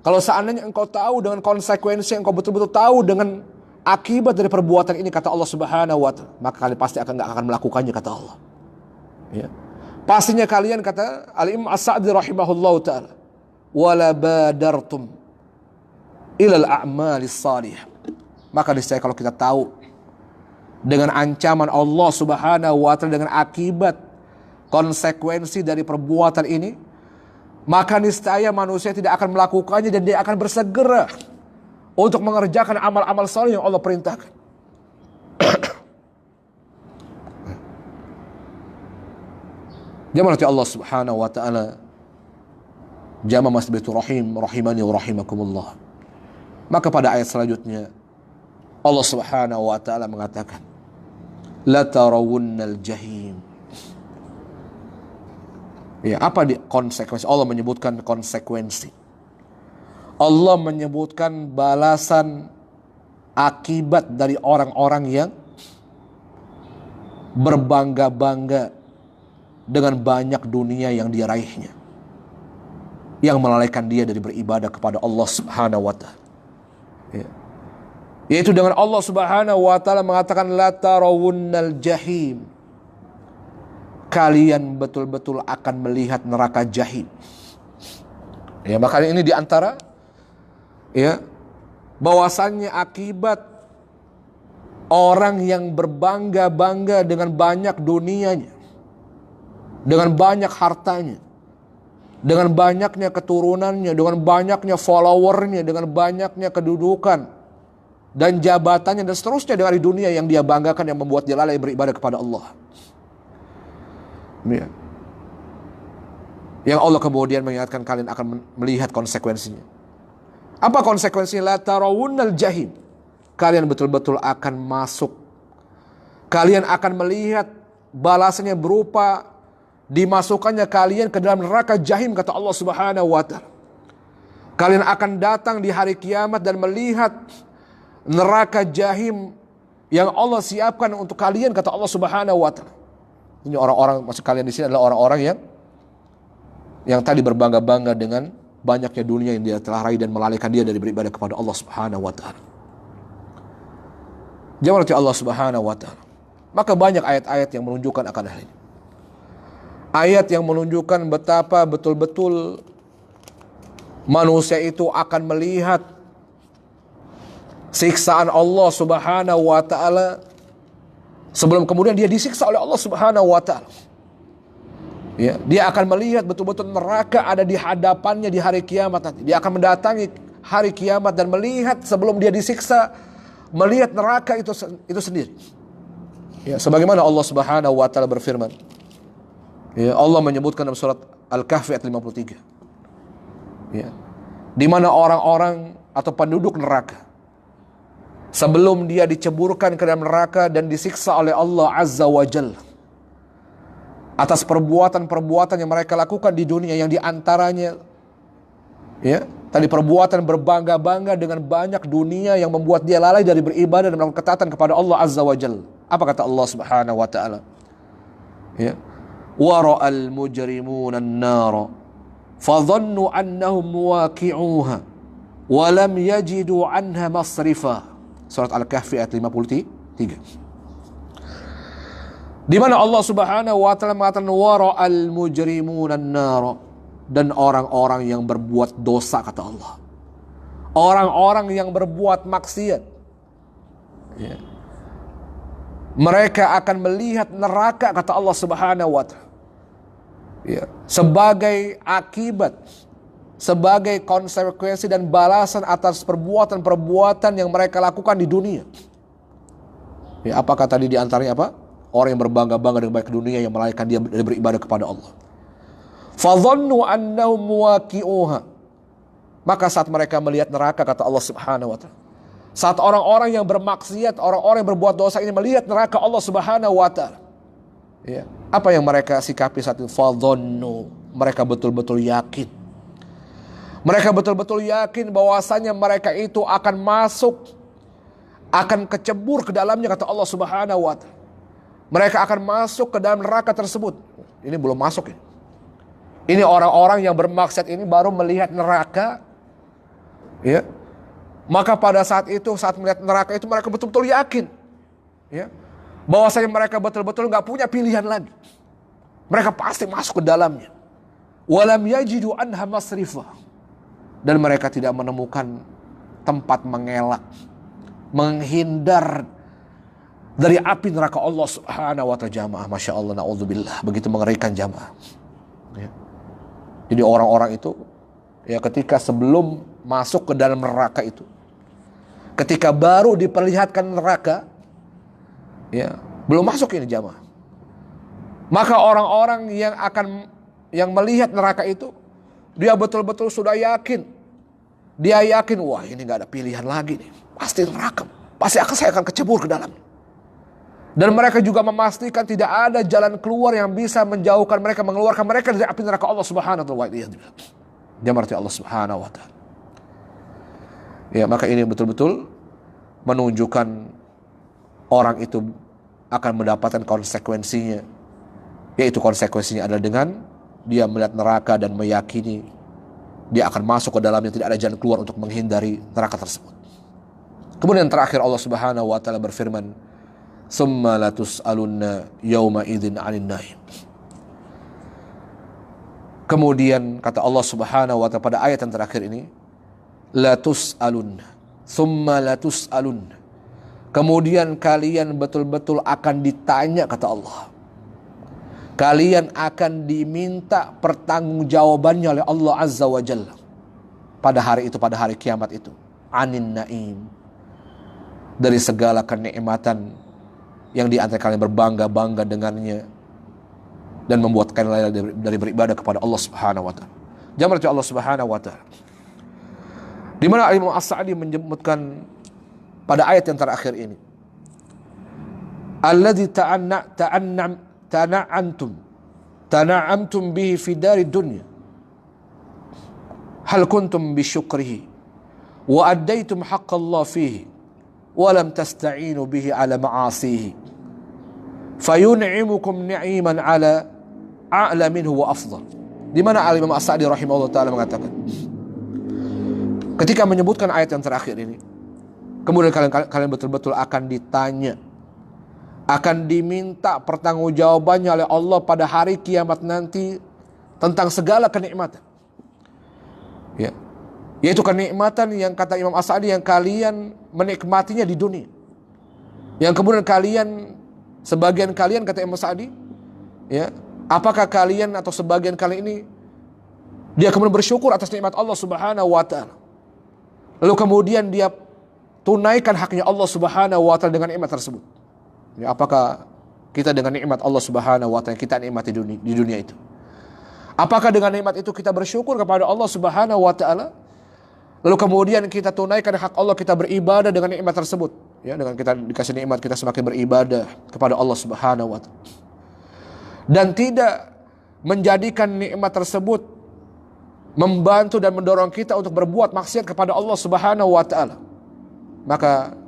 Kalau seandainya engkau tahu dengan konsekuensi, engkau betul-betul tahu dengan akibat dari perbuatan ini kata Allah Subhanahu wa taala, maka kalian pasti nggak akan melakukannya kata Allah. Ya. Pastinya kalian kata Al-Imam As-Sa'di rahimahullahu taala, wala badartum ilal a'malis salihah. Maka niscaya kalau kita tahu dengan ancaman Allah Subhanahu wa taala, dengan akibat konsekuensi dari perbuatan ini, maka niscaya manusia tidak akan melakukannya dan dia akan bersegera untuk mengerjakan amal-amal saleh yang Allah perintahkan. Jemaah Allah Subhanahu wa taala Jamaah Masjid Baitur Rahim rahimani wa rahimakumullah. Maka pada ayat selanjutnya Allah Subhanahu wa taala mengatakan, la tarawunnal jahim. Ya, apa konsekuensi? Allah menyebutkan konsekuensi. Allah menyebutkan balasan akibat dari orang-orang yang berbangga-bangga dengan banyak dunia yang dia raihnya, yang melalaikan dia dari beribadah kepada Allah Subhanahu wa taala. Ya. Yaitu dengan Allah Subhanahu wa taala mengatakan la tarawunnal jahim. Kalian betul-betul akan melihat neraka jahim. Ya, makanya ini diantara ya bahwasannya akibat orang yang berbangga-bangga dengan banyak dunianya, dengan banyak hartanya, dengan banyaknya keturunannya, dengan banyaknya followernya, dengan banyaknya kedudukan dan jabatannya dan seterusnya dari dunia yang dia banggakan, yang membuat dia lalai beribadah kepada Allah. Ya. Yang Allah kemudian mengingatkan kalian akan melihat konsekuensinya. Apa konsekuensinya? La tarawunnal jahim. Kalian betul-betul akan masuk. Kalian akan melihat balasannya berupa dimasukkannya kalian ke dalam neraka jahim, kata Allah Subhanahu wa taala. Kalian akan datang di hari kiamat dan melihat neraka jahim yang Allah siapkan untuk kalian, kata Allah Subhanahu wa taala. Ini orang-orang, maksud kalian di sini adalah orang-orang yang tadi berbangga-bangga dengan banyaknya dunia yang dia telah raih dan melalaikan dia dari beribadah kepada Allah Subhanahu wa taala. Jamaah Allah Subhanahu wa taala. Maka banyak ayat-ayat yang menunjukkan akan hal ini. Ayat yang menunjukkan betapa betul-betul manusia itu akan melihat siksaan Allah Subhanahu wa taala sebelum kemudian dia disiksa oleh Allah Subhanahu wa taala. Ya, dia akan melihat betul-betul neraka ada di hadapannya di hari kiamat nanti. Dia akan mendatangi hari kiamat dan melihat sebelum dia disiksa, melihat neraka itu sendiri. Ya, sebagaimana Allah Subhanahu wa taala berfirman. Ya, Allah menyebutkan dalam surat Al-Kahfi ayat 53. Ya. Di mana orang-orang atau penduduk neraka sebelum dia diceburkan ke dalam neraka dan disiksa oleh Allah Azza wa Jalla atas perbuatan-perbuatan yang mereka lakukan di dunia, yang diantaranya ya tadi perbuatan berbangga-bangga dengan banyak dunia yang membuat dia lalai dari beribadah dan melakukan ketaatan kepada Allah Azza wa Jalla. Apa kata Allah Subhanahu wa taala? Ya. Wa ra'al mujrimuna an-nar fa dhannu annahum waqi'uha wa lam yajidu 'anha masrifa. Surat Al-Kahfi ayat 53. Di mana Allah Subhanahu wa taala mengatakan wa ra'al mujrimuna an-nar, dan orang-orang yang berbuat dosa, kata Allah. Orang-orang yang berbuat maksiat. Ya. Mereka akan melihat neraka, kata Allah Subhanahu wa taala. Ya, sebagai akibat, sebagai konsekuensi dan balasan atas perbuatan-perbuatan yang mereka lakukan di dunia. Ya, apakah tadi diantaranya apa? Orang yang berbangga-bangga dengan baik dunia yang melalaikan dia dari beribadah kepada Allah. Fadhannu annahum waqi'uha. Maka saat mereka melihat neraka, kata Allah Subhanahu wa taala. Saat orang-orang yang bermaksiat, orang-orang yang berbuat dosa ini melihat neraka Allah Subhanahu wa taala. Ya, apa yang mereka sikapi saat itu? Fadhannu. Mereka betul-betul yakin. Mereka betul-betul yakin bahwasanya mereka itu akan masuk, akan kecebur ke dalamnya, kata Allah Subhanahu wa taala. Mereka akan masuk ke dalam neraka tersebut. Ini belum masuk ya. Ini orang-orang yang bermaksiat ini baru melihat neraka. Ya. Maka pada saat itu, saat melihat neraka itu, mereka betul-betul yakin. Ya. Bahwasanya mereka betul-betul gak punya pilihan lagi. Mereka pasti masuk ke dalamnya. Walam yajidu anha masrifah. Dan mereka tidak menemukan tempat mengelak, menghindar dari api neraka Allah Subhanahu wa ta'ala. Jamaah, Masya Allah, na'udzubillah, begitu mengerikan jamaah. Ya. Jadi orang-orang itu ya ketika sebelum masuk ke dalam neraka itu, ketika baru diperlihatkan neraka, ya belum masuk ini jamaah, maka orang-orang yang melihat neraka itu Dia betul-betul sudah yakin. Dia yakin, wah ini gak ada pilihan lagi nih. Pasti neraka. Pasti saya akan kecebur ke dalam. Dan mereka juga memastikan tidak ada jalan keluar yang bisa menjauhkan mereka, mengeluarkan mereka dari api neraka Allah Subhanahu wa ta'ala. Dia mengerti Allah Subhanahu wa ta'ala. Ya, maka ini betul-betul menunjukkan orang itu akan mendapatkan konsekuensinya. Yaitu konsekuensinya adalah dengan dia melihat neraka dan meyakini dia akan masuk ke dalamnya, tidak ada jalan keluar untuk menghindari neraka tersebut. Kemudian terakhir Allah Subhanahu wa ta'ala berfirman, "Tsumma latus'alunna yauma idzin 'anil na'im." Kemudian kata Allah Subhanahu wa ta'ala pada ayat yang terakhir ini, latus'alunna, tsumma latus'alunna. Kemudian kalian betul-betul akan ditanya, kata Allah. Kalian akan diminta pertanggungjawabannya oleh Allah Azza wa Jalla pada hari itu, pada hari kiamat itu. Anin na'im, dari segala kenikmatan yang di antara kalian berbangga-bangga dengannya dan membuat kalian lalai dari beribadah kepada Allah Subhanahu wa ta'ala. Jangan Allah Subhanahu wa ta'ala. Di mana Imam As-Sa'di menyebutkan pada ayat yang terakhir ini, alladzi tana'amtum bihi fi dari dunya hal kuntum bi syukrihi wa addaitum haqqallah fihi wa lam tasta'inu bihi ala ma'asihi fayun'imukum ni'iman ala a'la minhu wa afdal. Di mana Imam As-Sa'di rahimahullah ta'ala mengatakan, ketika menyebutkan ayat yang terakhir ini, kemudian kalian betul-betul akan ditanya, akan diminta pertanggungjawabannya oleh Allah pada hari kiamat nanti tentang segala kenikmatan. Ya. Yaitu kenikmatan yang kata Imam As-Sa'di yang kalian menikmatinya di dunia. Yang kemudian sebagian kalian kata Imam As-Sa'di, ya, apakah kalian atau sebagian kalian ini dia kemudian bersyukur atas nikmat Allah Subhanahu wa ta'ala. Lalu kemudian dia tunaikan haknya Allah Subhanahu wa ta'ala dengan nikmat tersebut. Ya, apakah kita dengan nikmat Allah Subhanahu wa ta'ala kita nikmati di dunia itu? Apakah dengan nikmat itu kita bersyukur kepada Allah Subhanahu wa ta'ala? Lalu kemudian kita tunaikan hak Allah, kita beribadah dengan nikmat tersebut. Ya, dengan kita dikasih nikmat, kita semakin beribadah kepada Allah Subhanahu wa ta'ala. Dan tidak menjadikan nikmat tersebut membantu dan mendorong kita untuk berbuat maksiat kepada Allah Subhanahu wa ta'ala. Maka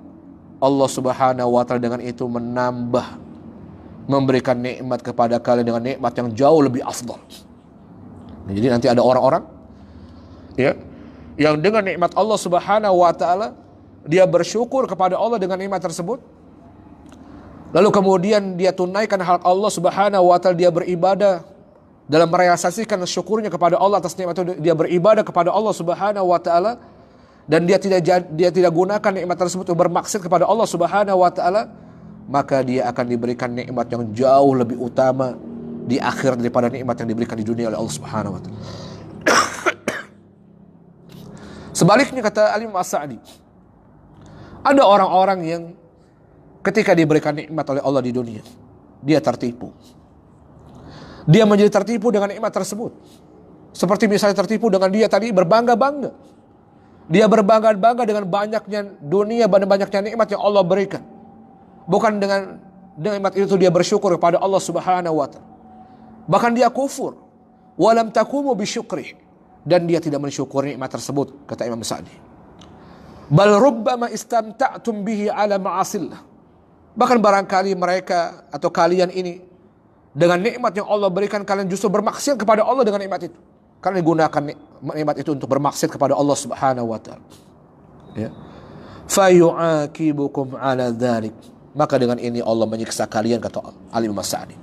Allah Subhanahu wa ta'ala dengan itu menambah, memberikan nikmat kepada kalian dengan nikmat yang jauh lebih afdal. Jadi nanti ada orang-orang, ya, yang dengan nikmat Allah Subhanahu wa ta'ala dia bersyukur kepada Allah dengan nikmat tersebut. Lalu kemudian dia tunaikan hak Allah Subhanahu wa ta'ala, dia beribadah dalam merealisasikan syukurnya kepada Allah atas nikmat itu, dia beribadah kepada Allah Subhanahu wa ta'ala. Dan dia tidak gunakan nikmat tersebut untuk bermaksud kepada Allah Subhanahu wa ta'ala, maka dia akan diberikan nikmat yang jauh lebih utama di akhir daripada nikmat yang diberikan di dunia oleh Allah Subhanahu wa ta'ala. Sebaliknya kata Imam As-Sa'di, ada orang-orang yang ketika diberikan nikmat oleh Allah di dunia, dia tertipu. Dia menjadi tertipu dengan nikmat tersebut. Seperti misalnya tertipu dengan dia tadi berbangga-bangga. Dia berbangga-bangga dengan banyaknya dunia dan banyaknya nikmat yang Allah berikan. Bukan dengan nikmat itu dia bersyukur kepada Allah Subhanahu wa ta'ala. Bahkan dia kufur. Walam takumu bisyukrih. Dan dia tidak mensyukuri nikmat tersebut, kata Imam Sa'di. Bal rubbama istamta'tum bihi ala ma'asillah. Bahkan barangkali mereka atau kalian ini dengan nikmat yang Allah berikan, kalian justru bermaksiat kepada Allah dengan nikmat itu. Kalian gunakan nikmat itu untuk bermaksiat kepada Allah Subhanahu wa ta'ala. Ya. Fayu'akibukum ala dzalik. Maka dengan ini Allah menyiksa kalian, kata Imam As-Sa'di.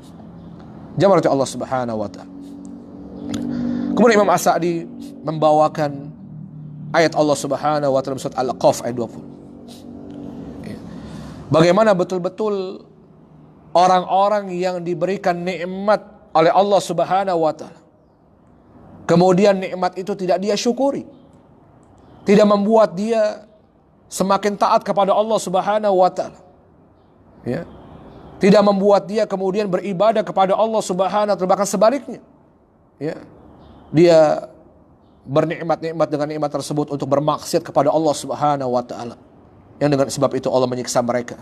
Jamaah Allah Subhanahu wa ta'ala. Kemudian Imam As-Sa'di membawakan ayat Allah Subhanahu wa ta'ala surat Al-Qaf ayat 20. Ya. Bagaimana betul-betul orang-orang yang diberikan nikmat oleh Allah Subhanahu wa ta'ala, kemudian nikmat itu tidak dia syukuri, tidak membuat dia semakin taat kepada Allah Subhanahu wa ta'ala. Ya. Tidak membuat dia kemudian beribadah kepada Allah Subhanahu wa ta'ala, bahkan sebaliknya. Ya. Dia bernikmat-nikmat dengan nikmat tersebut untuk bermaksiat kepada Allah Subhanahu wa taala. Yang dengan sebab itu Allah menyiksa mereka.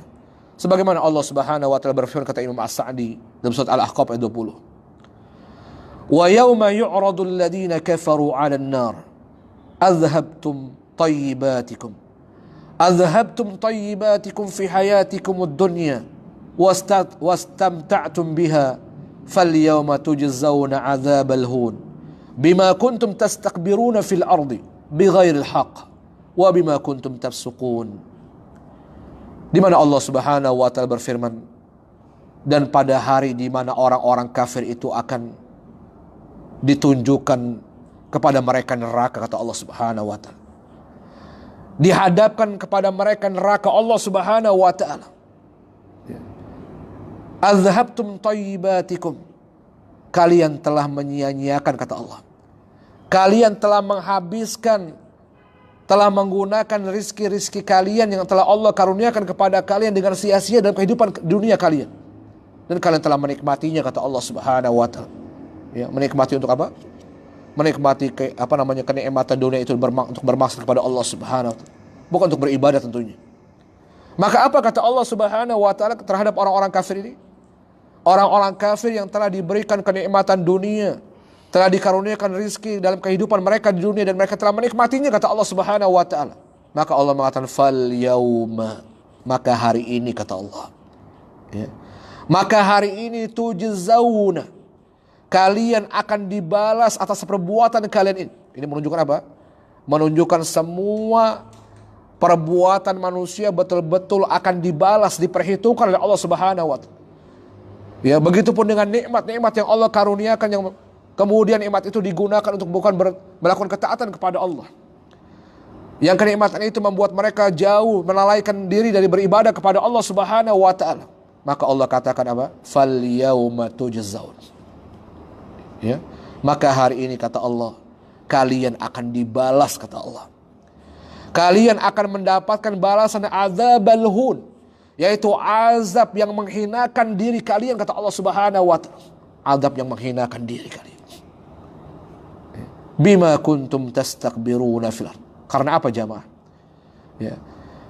Sebagaimana Allah Subhanahu wa taala berfirman, kata Imam As-Sa'di dalam surat Al-Ahqaf ayat 20. Wa yauma yu'radu alladhina kafaru 'alan nar adhhabtum tayyibatikum fi hayatikum ad-dunya wastamta'tum biha falyawma tujzauna 'adzabal hun bima kuntum tastakbiruna fil ardi bighairil haqq wa bima kuntum tafsuqun. Di mana Allah Subhanahu wa taala berfirman, dan pada hari di mana orang-orang kafir itu akan ditunjukkan kepada mereka neraka, kata Allah Subhanahu wa taala. Dihadapkan kepada mereka neraka Allah Subhanahu wa taala. Azhabtum tayyibatikum. Kalian telah menyia-nyiakan, kata Allah. Kalian telah menghabiskan, telah menggunakan rizki-rizki kalian yang telah Allah karuniakan kepada kalian dengan sia-sia dalam kehidupan dunia kalian. Dan kalian telah menikmatinya, kata Allah Subhanahu wa taala. Ya, menikmati untuk apa? Menikmati kenikmatan dunia itu untuk bermaksud kepada Allah Subhanahu wa taala, bukan untuk beribadah tentunya. Maka apa kata Allah Subhanahu wa taala terhadap orang-orang kafir ini? Orang-orang kafir yang telah diberikan kenikmatan dunia, telah dikaruniakan rizki dalam kehidupan mereka di dunia dan mereka telah menikmatinya, kata Allah Subhanahu wa taala. Maka Allah mengatakan fal yauma, maka hari ini, kata Allah. Ya. Maka hari ini tujzauna, kalian akan dibalas atas perbuatan kalian ini. Ini menunjukkan apa? Menunjukkan semua perbuatan manusia betul-betul akan dibalas, diperhitungkan oleh Allah Subhanahu wa taala. Ya, begitupun dengan nikmat-nikmat yang Allah karuniakan, yang kemudian nikmat itu digunakan untuk bukan melakukan ketaatan kepada Allah. Yang kenikmatan itu membuat mereka jauh melalaikan diri dari beribadah kepada Allah Subhanahu wa taala. Maka Allah katakan apa? Fal yauma tujzaun. Ya. Maka hari ini, kata Allah, kalian akan dibalas, kata Allah. Kalian akan mendapatkan balasan adzabal hun, yaitu azab yang menghinakan diri kalian, kata Allah Subhanahu wa taala. Azab yang menghinakan diri kalian. Bima kuntum tastakbiruna fil ard. Karena apa, jamaah? Ya.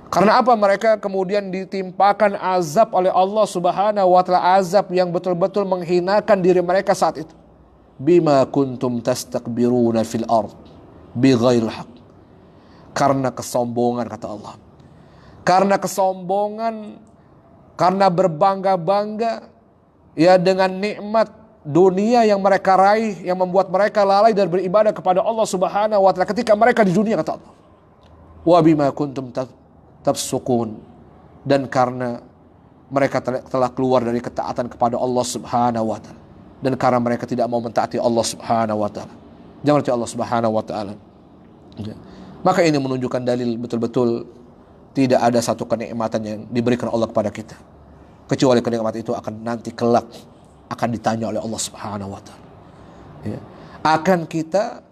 Karena apa mereka kemudian ditimpakan azab oleh Allah Subhanahu wa taala, azab yang betul-betul menghinakan diri mereka saat itu. Bima kuntum tastakbiruna fil ard bighairil haqq. Karena kesombongan, kata Allah. Karena kesombongan, karena berbangga-bangga ya dengan nikmat dunia yang mereka raih, yang membuat mereka lalai dan beribadah kepada Allah Subhanahu wa taala ketika mereka di dunia, kata Allah. Wa bima kuntum tafsukun, dan karena mereka telah keluar dari ketaatan kepada Allah Subhanahu wa taala, dan karena mereka tidak mau mentaati Allah Subhanahu wa taala. Jangan mentaati Allah Subhanahu wa taala. Ya. Maka ini menunjukkan dalil betul-betul tidak ada satu kenikmatan yang diberikan Allah kepada kita kecuali kenikmatan itu akan nanti kelak akan ditanya oleh Allah Subhanahu wa taala. Ya. Akan kita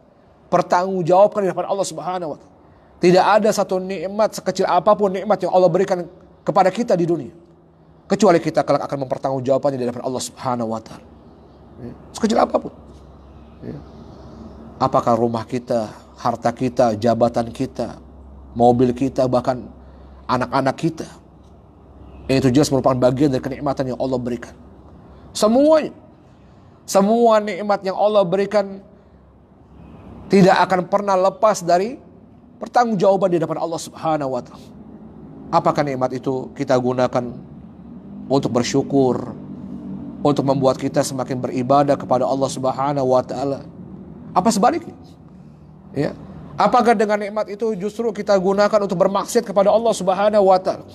pertanggungjawabkan di hadapan Allah Subhanahu wa taala. Tidak ada satu nikmat sekecil apapun nikmat yang Allah berikan kepada kita di dunia kecuali kita kelak akan mempertanggungjawabkannya di hadapan Allah Subhanahu wa taala. Ya. Sekecil apapun. Ya. Apakah rumah kita, harta kita, jabatan kita, mobil kita, bahkan anak-anak kita, itu jelas merupakan bagian dari kenikmatan yang Allah berikan. Semuanya, semua nikmat yang Allah berikan tidak akan pernah lepas dari pertanggungjawaban di hadapan Allah Subhanahu wa taala. Apakah nikmat itu kita gunakan untuk bersyukur, untuk membuat kita semakin beribadah kepada Allah Subhanahu wa taala? Apa sebaliknya? Ya. Apakah dengan nikmat itu justru kita gunakan untuk bermaksiat kepada Allah Subhanahu wa taala?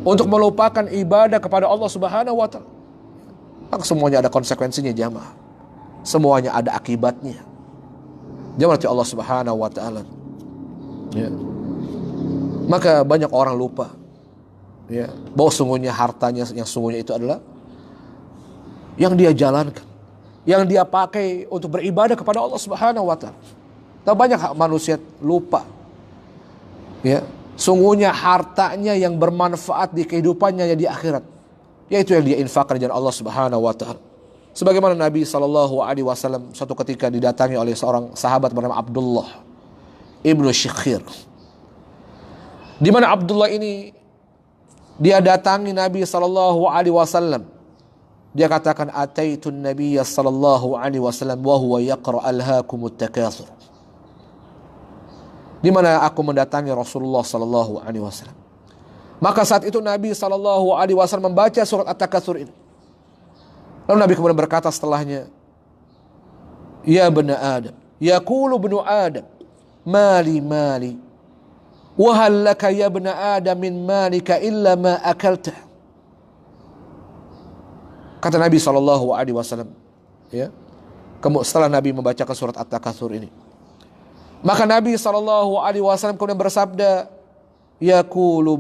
Untuk melupakan ibadah kepada Allah Subhanahu wa taala? Maka semuanya ada konsekuensinya, jamaah. Semuanya ada akibatnya. Jangan berarti Allah Subhanahu wa taala. Ya. Maka banyak orang lupa, ya, bahwa sungguhnya hartanya yang sungguhnya itu adalah yang dia jalankan, yang dia pakai untuk beribadah kepada Allah Subhanahu wa taala. Tak banyak manusia lupa, ya, sungguhnya hartanya yang bermanfaat di kehidupannya di akhirat, yaitu yang dia infakkan di jalan Allah Subhanahu wa taala. Sebagaimana Nabi SAW suatu ketika didatangi oleh seorang sahabat bernama Abdullah ibnu Syikhir, di mana Abdullah ini dia datangi Nabi SAW. Dia katakan, ataitun Nabiya sallallahu alaihi wasallam wa huwa yaqra alhaakumut takatsur. Di mana aku mendatangi Rasulullah sallallahu alaihi wasallam. Maka saat itu Nabi sallallahu alaihi wasallam membaca surat At-Takatsur ini. Lalu Nabi kemudian berkata setelahnya, ya bani Adam, yaqulu bani Adam, mali mali, wa hal laka ya bani Adam min malika illa ma akalta. Kata Nabi SAW, ya, setelah Nabi membaca surat At-Takatsur ini, maka Nabi SAW kemudian bersabda, yaqulu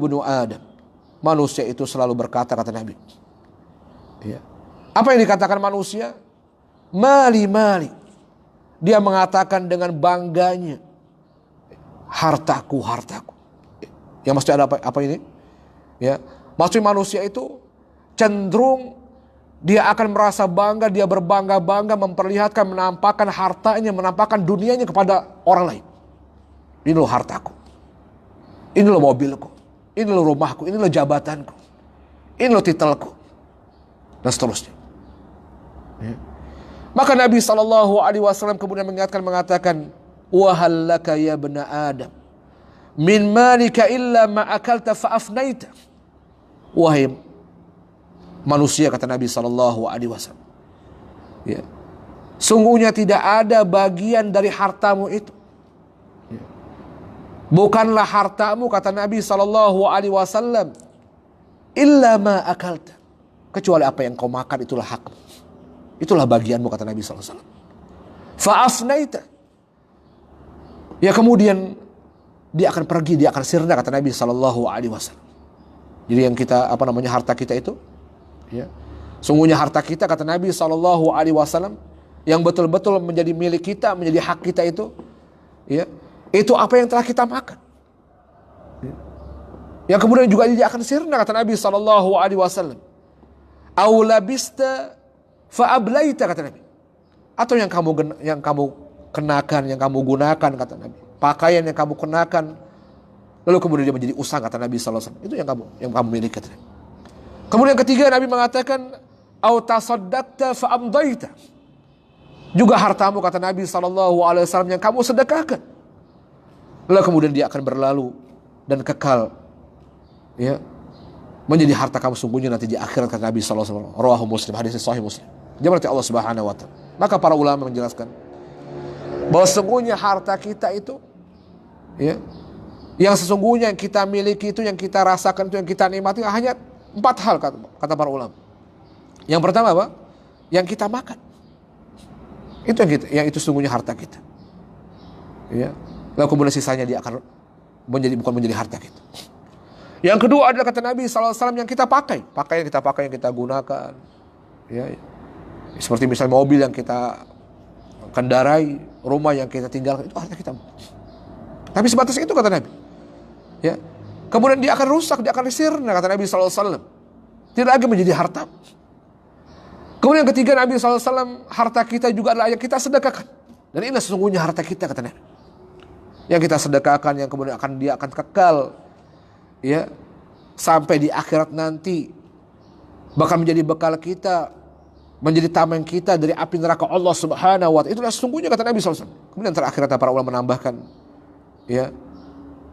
banu Adam, manusia itu selalu berkata, kata Nabi, ya. Apa yang dikatakan manusia? Mali mali. Dia mengatakan dengan bangganya, hartaku, hartaku. Yang maksudnya ada apa ini? Ya, maksudnya manusia itu cenderung dia akan merasa bangga, dia berbangga-bangga memperlihatkan, menampakkan hartanya, menampakkan dunianya kepada orang lain. Ini loh hartaku, ini loh mobilku, ini loh rumahku, ini loh jabatanku, ini loh titelku, dan seterusnya. Ya. Maka Nabi SAW kemudian mengingatkan, mengatakan, wahal laka ya bani Adam min malika illa ma akalta fa afnaita. Wahai manusia, kata Nabi SAW, ya, sungguhnya tidak ada bagian dari hartamu itu, ya, bukanlah hartamu, kata Nabi SAW, illa ma akalta, kecuali apa yang kau makan, itulah hakmu, itulah bagianmu, kata Nabi SAW. Fa afnaita, ya, kemudian dia akan pergi, dia akan sirna, kata Nabi SAW. Jadi yang kita, harta kita itu, ya, sungguhnya harta kita, kata Nabi SAW, yang betul-betul menjadi milik kita, menjadi hak kita itu, ya, itu apa yang telah kita makan, ya. Yang kemudian juga dia akan sirna, kata Nabi SAW. Au labista fa ablaita, kata Nabi. Atau yang kamu kenakan, yang kamu gunakan, kata Nabi. Pakaian yang kamu kenakan, lalu kemudian dia menjadi usang, kata Nabi SAW. Itu yang kamu miliki, kata Nabi. Kemudian ketiga, Nabi mengatakan, au tasaddaqta fa amdaita. Juga hartamu, kata Nabi SAW, yang kamu sedekahkan, lalu kemudian dia akan berlalu dan kekal, ya, menjadi harta kamu sungguhnya nanti di akhirat, kata Nabi SAW. Rawahu Muslim, hadis sahih Muslim. Jemaah Allah Subhanahu wa taala. Maka para ulama menjelaskan bahwa sesungguhnya harta kita itu, ya, yang sesungguhnya yang kita miliki itu, yang kita rasakan itu, yang kita nikmati hanya 4 hal, kata para ulama. Yang pertama apa? Yang kita makan. Itu yang itu sungguhnya harta kita. Ya. Lalu kemudian sisanya dia akan bukan menjadi harta kita. Yang kedua adalah, kata Nabi SAW, yang kita pakai. Pakaian yang kita pakai, yang kita gunakan. Ya. Seperti misalnya mobil yang kita kendarai, rumah yang kita tinggalkan, itu harta kita. Tapi sebatas itu, kata Nabi. Ya. Kemudian dia akan rusak, dia akan disirna, kata Nabi SAW. Tidak lagi menjadi harta. Kemudian yang ketiga, Nabi SAW, harta kita juga adalah yang kita sedekahkan. Dan ini sesungguhnya harta kita, kata Nabi. Yang kita sedekahkan, yang kemudian dia akan kekal, ya, sampai di akhirat nanti. Bahkan menjadi bekal kita, menjadi tameng kita dari api neraka Allah Subhanahu wa taala. Itulah sesungguhnya, kata Nabi SAW. Kemudian terakhir, para ulama menambahkan, ya,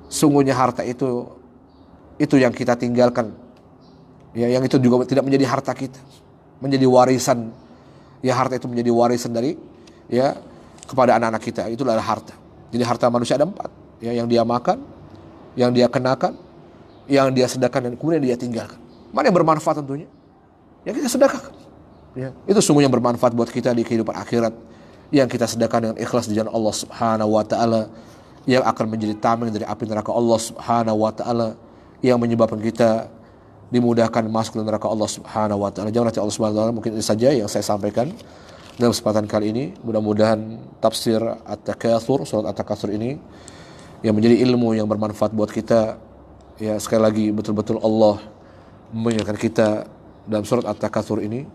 sungguhnya harta itu yang kita tinggalkan, ya, yang itu juga tidak menjadi harta kita, menjadi warisan, ya, harta itu menjadi warisan dari, ya, kepada anak-anak kita. Itulah harta. Jadi harta manusia ada 4, ya, yang dia makan, yang dia kenakan, yang dia sedekahkan, dan kemudian dia tinggalkan. Mana yang bermanfaat tentunya? Yang kita sedekahkan, ya. Itu sungguhnya bermanfaat buat kita di kehidupan akhirat, yang kita sedekahkan dengan ikhlas di jalan Allah Subhanahu wa taala, yang akan menjadi tameng dari api neraka Allah Subhanahu wa taala, yang menyebabkan kita dimudahkan masuk ke neraka Allah Subhanahu wa taala. Jangan nanti Allah Subhanahu wa taala. Mungkin ini saja yang saya sampaikan dalam kesempatan kali ini. Mudah-mudahan tafsir At-Takatsur, surat At-Takatsur ini, yang menjadi ilmu yang bermanfaat buat kita. Ya, sekali lagi betul-betul Allah mengingatkan kita dalam surat At-Takatsur ini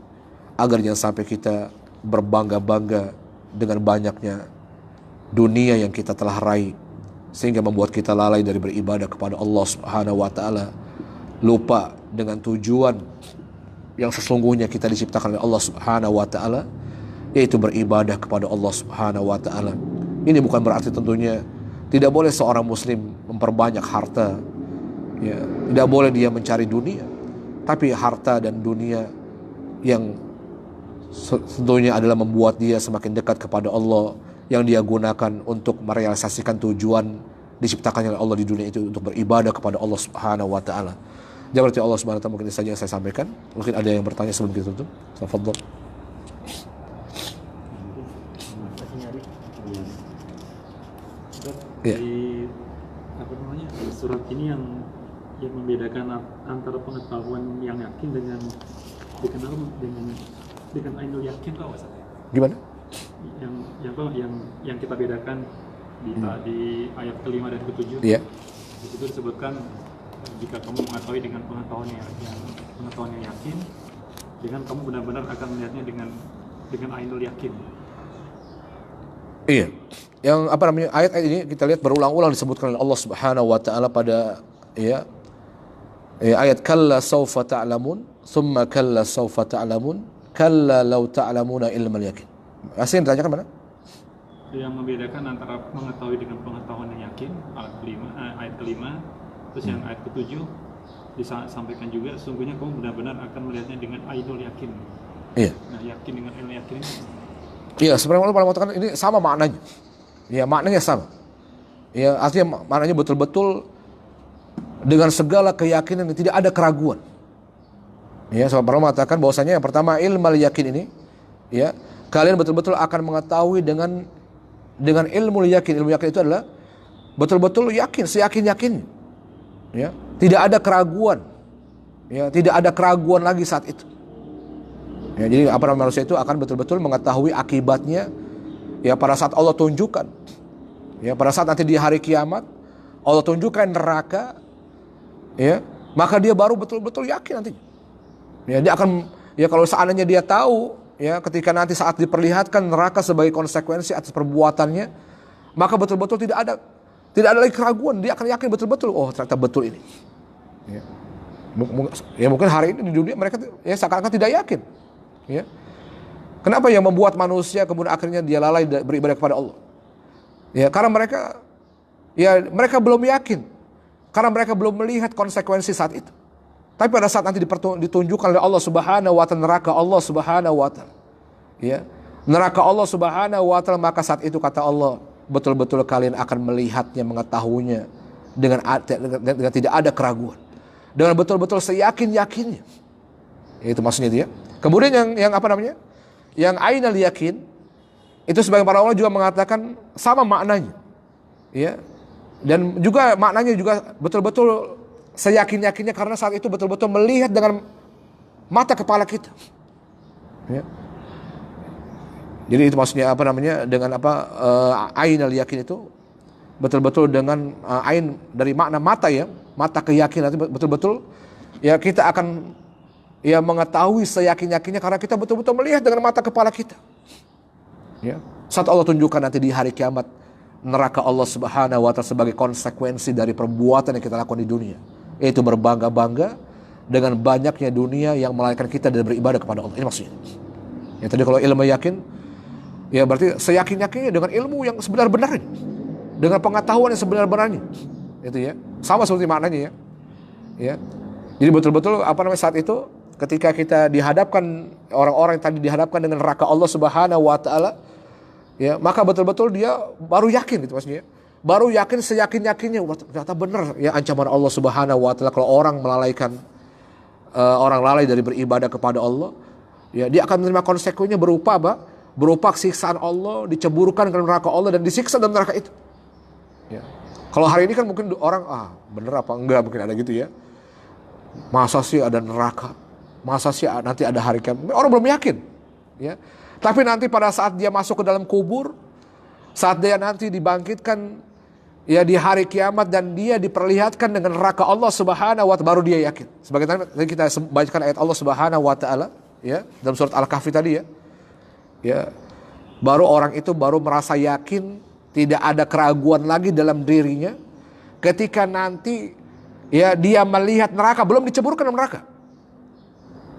agar jangan sampai kita berbangga-bangga dengan banyaknya dunia yang kita telah raih, sehingga membuat kita lalai dari beribadah kepada Allah Subhanahu wa taala, lupa dengan tujuan yang sesungguhnya kita diciptakan oleh Allah Subhanahu wa taala, yaitu beribadah kepada Allah Subhanahu wa taala. Ini bukan berarti tentunya tidak boleh seorang muslim memperbanyak harta, ya, tidak boleh dia mencari dunia, tapi harta dan dunia yang tentunya adalah membuat dia semakin dekat kepada Allah, yang dia gunakan untuk merealisasikan tujuan diciptakannya oleh Allah di dunia itu untuk beribadah kepada Allah Subhanahu wa taala. Jadi berarti Allah Subhanahu wa taala, mungkin ini saja yang saya sampaikan. Mungkin ada yang bertanya sebelum kita tutup. Tafadhol. Di apa namanya, di surat ini yang membedakan antara pengetahuan yang yakin dengan dikenal dengan ainul yakin apa Ustaz? Gimana? Yang kita bedakan di ayat ke-5 dan ke-7. Iya. Di situ disebutkan jika kamu mengetahui dengan pengetahuan yang yakin, dengan kamu benar-benar akan melihatnya dengan ainul yakin. Iya. Yang apa namanya, ayat-ayat ini kita lihat berulang-ulang disebutkan oleh Allah Subhanahu wa taala pada ayat kalla saufa ta'lamun thumma kalla saufa ta'lamun kalla law ta'lamuna ilmal yakin. Asli yang ditanyakan mana? Yang membedakan antara mengetahui dengan pengetahuan yang yakin, ayat ke-5, terus yang ayat ke-7 disampaikan juga sesungguhnya kamu benar-benar akan melihatnya dengan ainul yakin. Iya. Nah, yakin dengan ainul yakin ini. Iya, sebenarnya Allah mengatakan ini sama maknanya. Ya, maknanya sama. Ya, artinya maknanya betul-betul dengan segala keyakinan yang tidak ada keraguan. Ya, sebab Allah mengatakan bahwasanya yang pertama ilmal yakin ini, ya, kalian betul-betul akan mengetahui dengan ilmu yakin. Ilmu yakin itu adalah betul-betul yakin, seyakin-yakin. Ya, tidak ada keraguan. Ya, tidak ada keraguan lagi saat itu. Ya, jadi apa namanya, manusia itu akan betul-betul mengetahui akibatnya. Ya, pada saat Allah tunjukkan, ya, pada saat nanti di hari kiamat Allah tunjukkan neraka, ya, maka dia baru betul-betul yakin nanti. Ya, dia akan, ya, kalau seandainya dia tahu, ya, ketika nanti saat diperlihatkan neraka sebagai konsekuensi atas perbuatannya, maka betul-betul tidak ada lagi keraguan. Dia akan yakin betul-betul, oh ternyata betul ini. Ya, mungkin hari ini di dunia mereka, ya, seakan-akan tidak yakin. Ya. Kenapa yang membuat manusia kemudian akhirnya dia lalai beribadah kepada Allah? Ya, karena mereka belum yakin. Karena mereka belum melihat konsekuensi saat itu. Tapi pada saat nanti ditunjukkan oleh Allah Subhanahu wa taala neraka Allah Subhanahu wa taala. Ya. Neraka Allah Subhanahu wa taala, maka saat itu kata Allah, betul-betul kalian akan melihatnya, mengetahuinya dengan tidak ada keraguan. Dengan betul-betul seyakin-yakinnya. Itu maksudnya dia. Kemudian yang apa namanya? Yang ainal yakin itu sebagian para ulama juga mengatakan sama maknanya. Ya. Dan juga maknanya juga betul-betul seyakin-yakinnya karena saat itu betul-betul melihat dengan mata kepala kita. Ya. Jadi itu maksudnya apa namanya? Dengan apa ainal yakin itu betul-betul dengan ain dari makna mata, ya, mata keyakinan, betul-betul ya kita akan, ya, mengetahui seyakin-yakinnya karena kita betul-betul melihat dengan mata kepala kita. Ya. Saat Allah tunjukkan nanti di hari kiamat neraka Allah Subhanahu wa taala sebagai konsekuensi dari perbuatan yang kita lakukan di dunia, yaitu berbangga-bangga dengan banyaknya dunia yang melalaikan kita dari beribadah kepada Allah. Ini maksudnya. Ya, tadi kalau ilmu yakin, ya berarti seyakin-yakinnya dengan ilmu yang sebenar-benarnya, dengan pengetahuan yang sebenar-benarnya. Itu, ya. Sama seperti maknanya, ya. Ya. Jadi betul-betul apa namanya saat itu ketika kita dihadapkan, orang-orang yang tadi dihadapkan dengan neraka Allah Subhanahu wa taala, ya, maka betul-betul dia baru yakin, gitu maksudnya. Baru yakin seyakin-yakinnya, ternyata benar, ya, ancaman Allah Subhanahu wa taala kalau orang melalaikan, orang lalai dari beribadah kepada Allah, ya, dia akan menerima konsekuensinya berupa apa? Berupa siksaan Allah, diceburkan ke neraka Allah dan disiksa dalam neraka itu. Ya. Kalau hari ini kan mungkin orang, bener apa enggak, mungkin ada gitu, ya. Masa sih ada neraka? Masa sih nanti ada hari kiamat? Orang belum yakin, ya. Tapi nanti pada saat dia masuk ke dalam kubur, saat dia nanti dibangkitkan, ya, di hari kiamat dan dia diperlihatkan dengan neraka Allah Subhanahu wa taala, baru dia yakin. Sebagaimana tadi kita bacakan ayat Allah Subhanahu wa taala, ya, dalam surat Al-Kahfi tadi ya. Ya. Baru orang itu baru merasa yakin, tidak ada keraguan lagi dalam dirinya ketika nanti ya dia melihat neraka, belum diceburkan dalam neraka.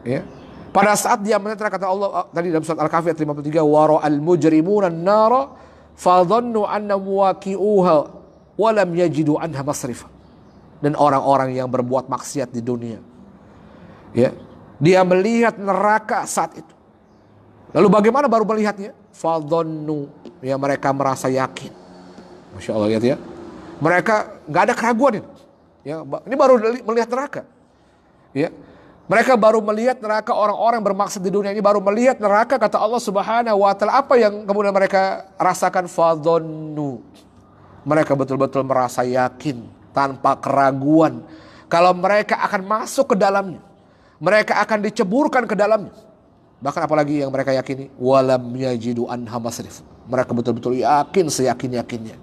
Ya. Pada saat dia melihat neraka, kata Allah tadi dalam surat Al-Kahfi ayat 53, wa ra'al mujrimuna an-nara fadhannu anna muwaqi'uha wa lam yajidu anha masrifa. Dan orang-orang yang berbuat maksiat di dunia, ya, dia melihat neraka saat itu. Lalu bagaimana baru melihatnya? Fadhannu, ya, mereka merasa yakin. Masya Allah, lihat ya. Mereka nggak ada keraguan ini. Ya, ini baru melihat neraka. Ya, mereka baru melihat neraka, orang-orang bermaksud di dunia ini baru melihat neraka. Kata Allah Subhanahu wa Ta'ala, apa yang kemudian mereka rasakan? Fadhannu, mereka betul-betul merasa yakin tanpa keraguan kalau mereka akan masuk ke dalamnya, mereka akan diceburkan ke dalamnya. Bahkan apalagi yang mereka yakini, walam yajidu anha masrif, mereka betul-betul yakin seyakin-yakinnya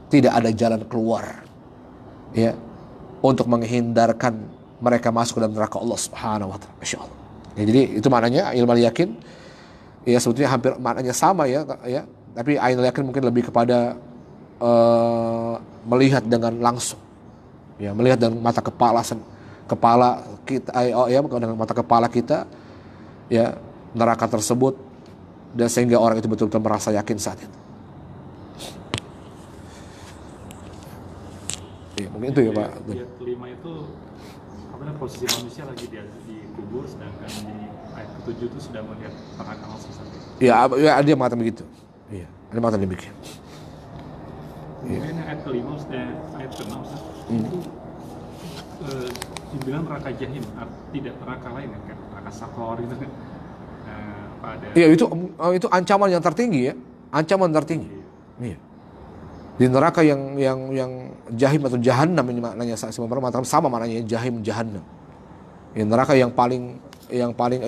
tidak ada jalan keluar, ya, untuk menghindarkan mereka masuk ke dalam neraka Allah Subhanahu wa Ta'ala. Masya Allah. Ya, jadi itu maknanya ilmu yakin. Ya, sebetulnya hampir maknanya sama ya, tapi ainul yakin mungkin lebih kepada melihat dengan langsung. Ya, melihat dengan mata kepala kita, ya, dengan mata kepala kita, ya, neraka tersebut, dan sehingga orang itu betul-betul merasa yakin saat itu. Ya, mungkin itu ya Pak. Ayat kelima itu apalagi posisi manusia lagi dikubur, sedangkan di ayat ke-7 itu sudah melihat neraka langsung sampai. Ya, ada yang mengatakan begitu. Iya, ada yang mengatakan demikian. Kemudian ayat kelima, ayat ke-6 itu dibilang neraka jahim, tidak neraka lain kan, neraka sakor itu kan. Iya, itu ancaman yang tertinggi ya, ancaman tertinggi. Iya. Di neraka yang jahim atau jahannam, ini maknanya sama maknanya, jahim jahannam. Ya, neraka yang paling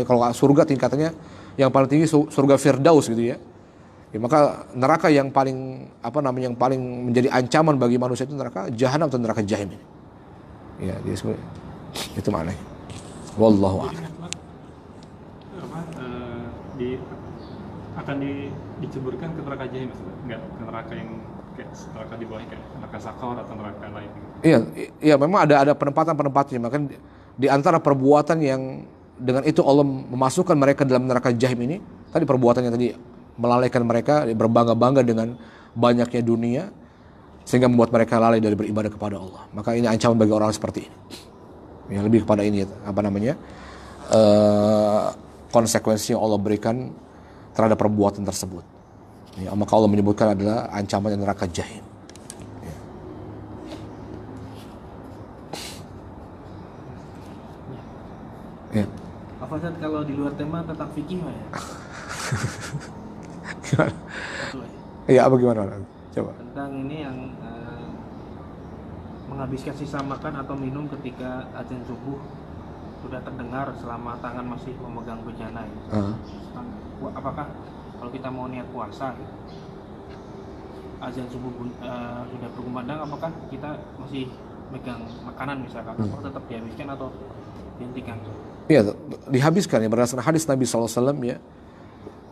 kalau surga tingkatannya yang paling tinggi surga Firdaus gitu ya. Ya, maka neraka yang paling yang paling menjadi ancaman bagi manusia itu neraka jahanam atau neraka jahim ini. Ya, itu maknanya. Wallahu a'lam. Akan diceburkan ke neraka jahim, enggak ke neraka yang kayak neraka di bawahnya, kayak neraka sakor atau neraka lain. Iya, memang ada penempatan-penempatnya. Maka di antara perbuatan yang dengan itu Allah memasukkan mereka dalam neraka jahim ini, tadi perbuatannya tadi melalaikan mereka, berbangga-bangga dengan banyaknya dunia, sehingga membuat mereka lalai dari beribadah kepada Allah. Maka ini ancaman bagi orang seperti ini. Ya, lebih kepada ini konsekuensi yang Allah berikan terhadap perbuatan tersebut. Ya, maka Allah menyebutkan adalah ancaman neraka jahim. Ya. Apa Ustaz, kalau di luar tema tentang fikih ya? Gimana? Iya, apa gimana? Coba. Tentang ini yang menghabiskan sisa makan atau minum ketika azan subuh sudah terdengar selama tangan masih memegang bejana ya. Apakah kalau kita mau niat puasa azan subuh sudah berkumandang, apakah kita masih megang makanan misalkan, apakah tetap dihabiskan atau dihentikan? Iya, dihabiskan ya, berdasarkan hadis Nabi SAW ya.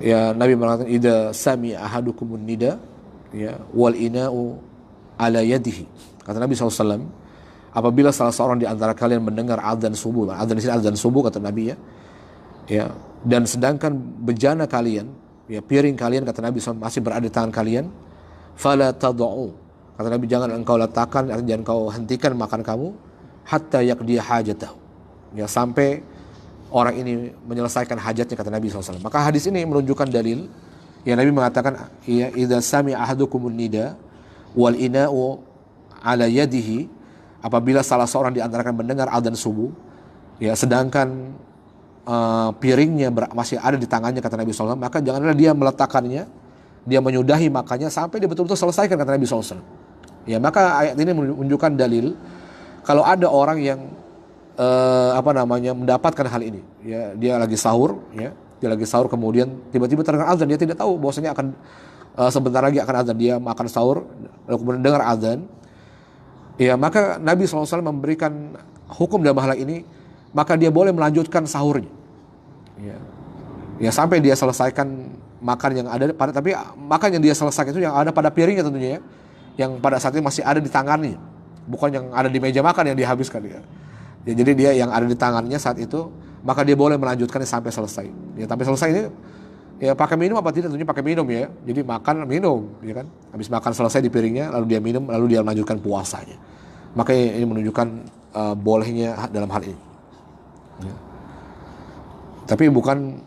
Ya, Nabi mengatakan idza sami'a ahadukumun nida ya wal ina'u ala yadihi. Kata Nabi SAW, apabila salah seorang di antara kalian mendengar adzan subuh, adzan di sini adzan subuh kata Nabi ya, dan sedangkan bejana kalian, ya, piring kalian kata Nabi SAW masih berada di tangan kalian, fala tad'u, kata Nabi, jangan engkau letakkan, jangan engkau hentikan makan kamu, hatta yaqdi hajatahu, ya, sampai orang ini menyelesaikan hajatnya kata Nabi SAW. Maka hadis ini menunjukkan dalil yang Nabi mengatakan, ya, idza sami'a ahadukumun nida wal ina'u ala yadihi, apabila salah seorang di antara kalian mendengar adzan subuh, ya, sedangkan piringnya masih ada di tangannya kata Nabi SAW, maka janganlah dia meletakkannya, dia menyudahi makannya sampai dia betul-betul selesaikan kata Nabi SAW. Ya, maka ayat ini menunjukkan dalil kalau ada orang yang mendapatkan hal ini, ya, dia lagi sahur, ya, dia lagi sahur kemudian tiba-tiba terdengar azan, dia tidak tahu bahwasanya akan sebentar lagi akan azan, dia makan sahur lalu kemudian dengar azan, ya, maka Nabi SAW memberikan hukum dalam hal ini, maka dia boleh melanjutkan sahurnya, ya, Ya sampai dia selesaikan makan yang ada pada, tapi makan yang dia selesaikan itu yang ada pada piringnya tentunya ya, yang pada saat itu masih ada di tangannya, bukan yang ada di meja makan yang dihabiskan ya. Ya, jadi dia yang ada di tangannya saat itu, maka dia boleh melanjutkannya sampai selesai. Ya sampai selesai ini ya pakai minum apa tidak, tentunya pakai minum ya. Jadi makan minum, ya kan. Habis makan selesai di piringnya, lalu dia minum, lalu dia melanjutkan puasanya. Maka ini menunjukkan bolehnya dalam hal ini. Ya. Tapi bukan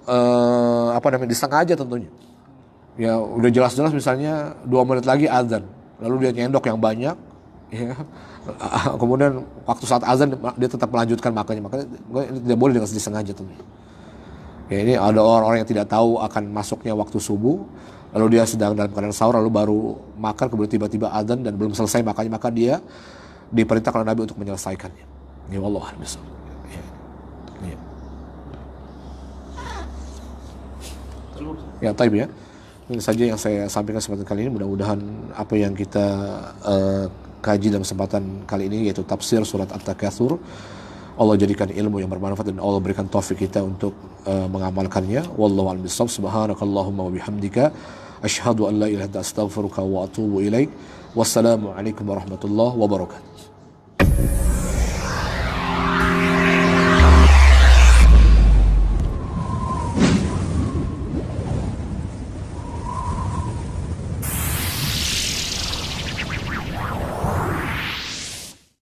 disengaja tentunya. Ya udah jelas-jelas misalnya 2 menit lagi azan, lalu dia nyendok yang banyak, ya. Kemudian waktu saat azan dia tetap melanjutkan makannya, makanya tidak boleh dengan disengaja tentunya. Ya ini ada orang-orang yang tidak tahu akan masuknya waktu subuh, lalu dia sedang dalam keadaan sahur, lalu baru makan, kemudian tiba-tiba azan dan belum selesai makannya, maka dia diperintahkan oleh Nabi untuk menyelesaikannya. Ya Allah bisa. Ya. Ya, taib ya. Ini saja yang saya sampaikan kesempatan kali ini. Mudah-mudahan apa yang kita kaji dalam kesempatan kali ini, yaitu tafsir surat At-Takatsur, Allah jadikan ilmu yang bermanfaat dan Allah berikan taufik kita untuk mengamalkannya. Wallahu a'lam bishawab. Subhanakallahumma wa bihamdika asyhadu an la ilaha illa anta astaghfiruka wa atubu ilaik. Wassalamu alaikum warahmatullahi wabarakatuh.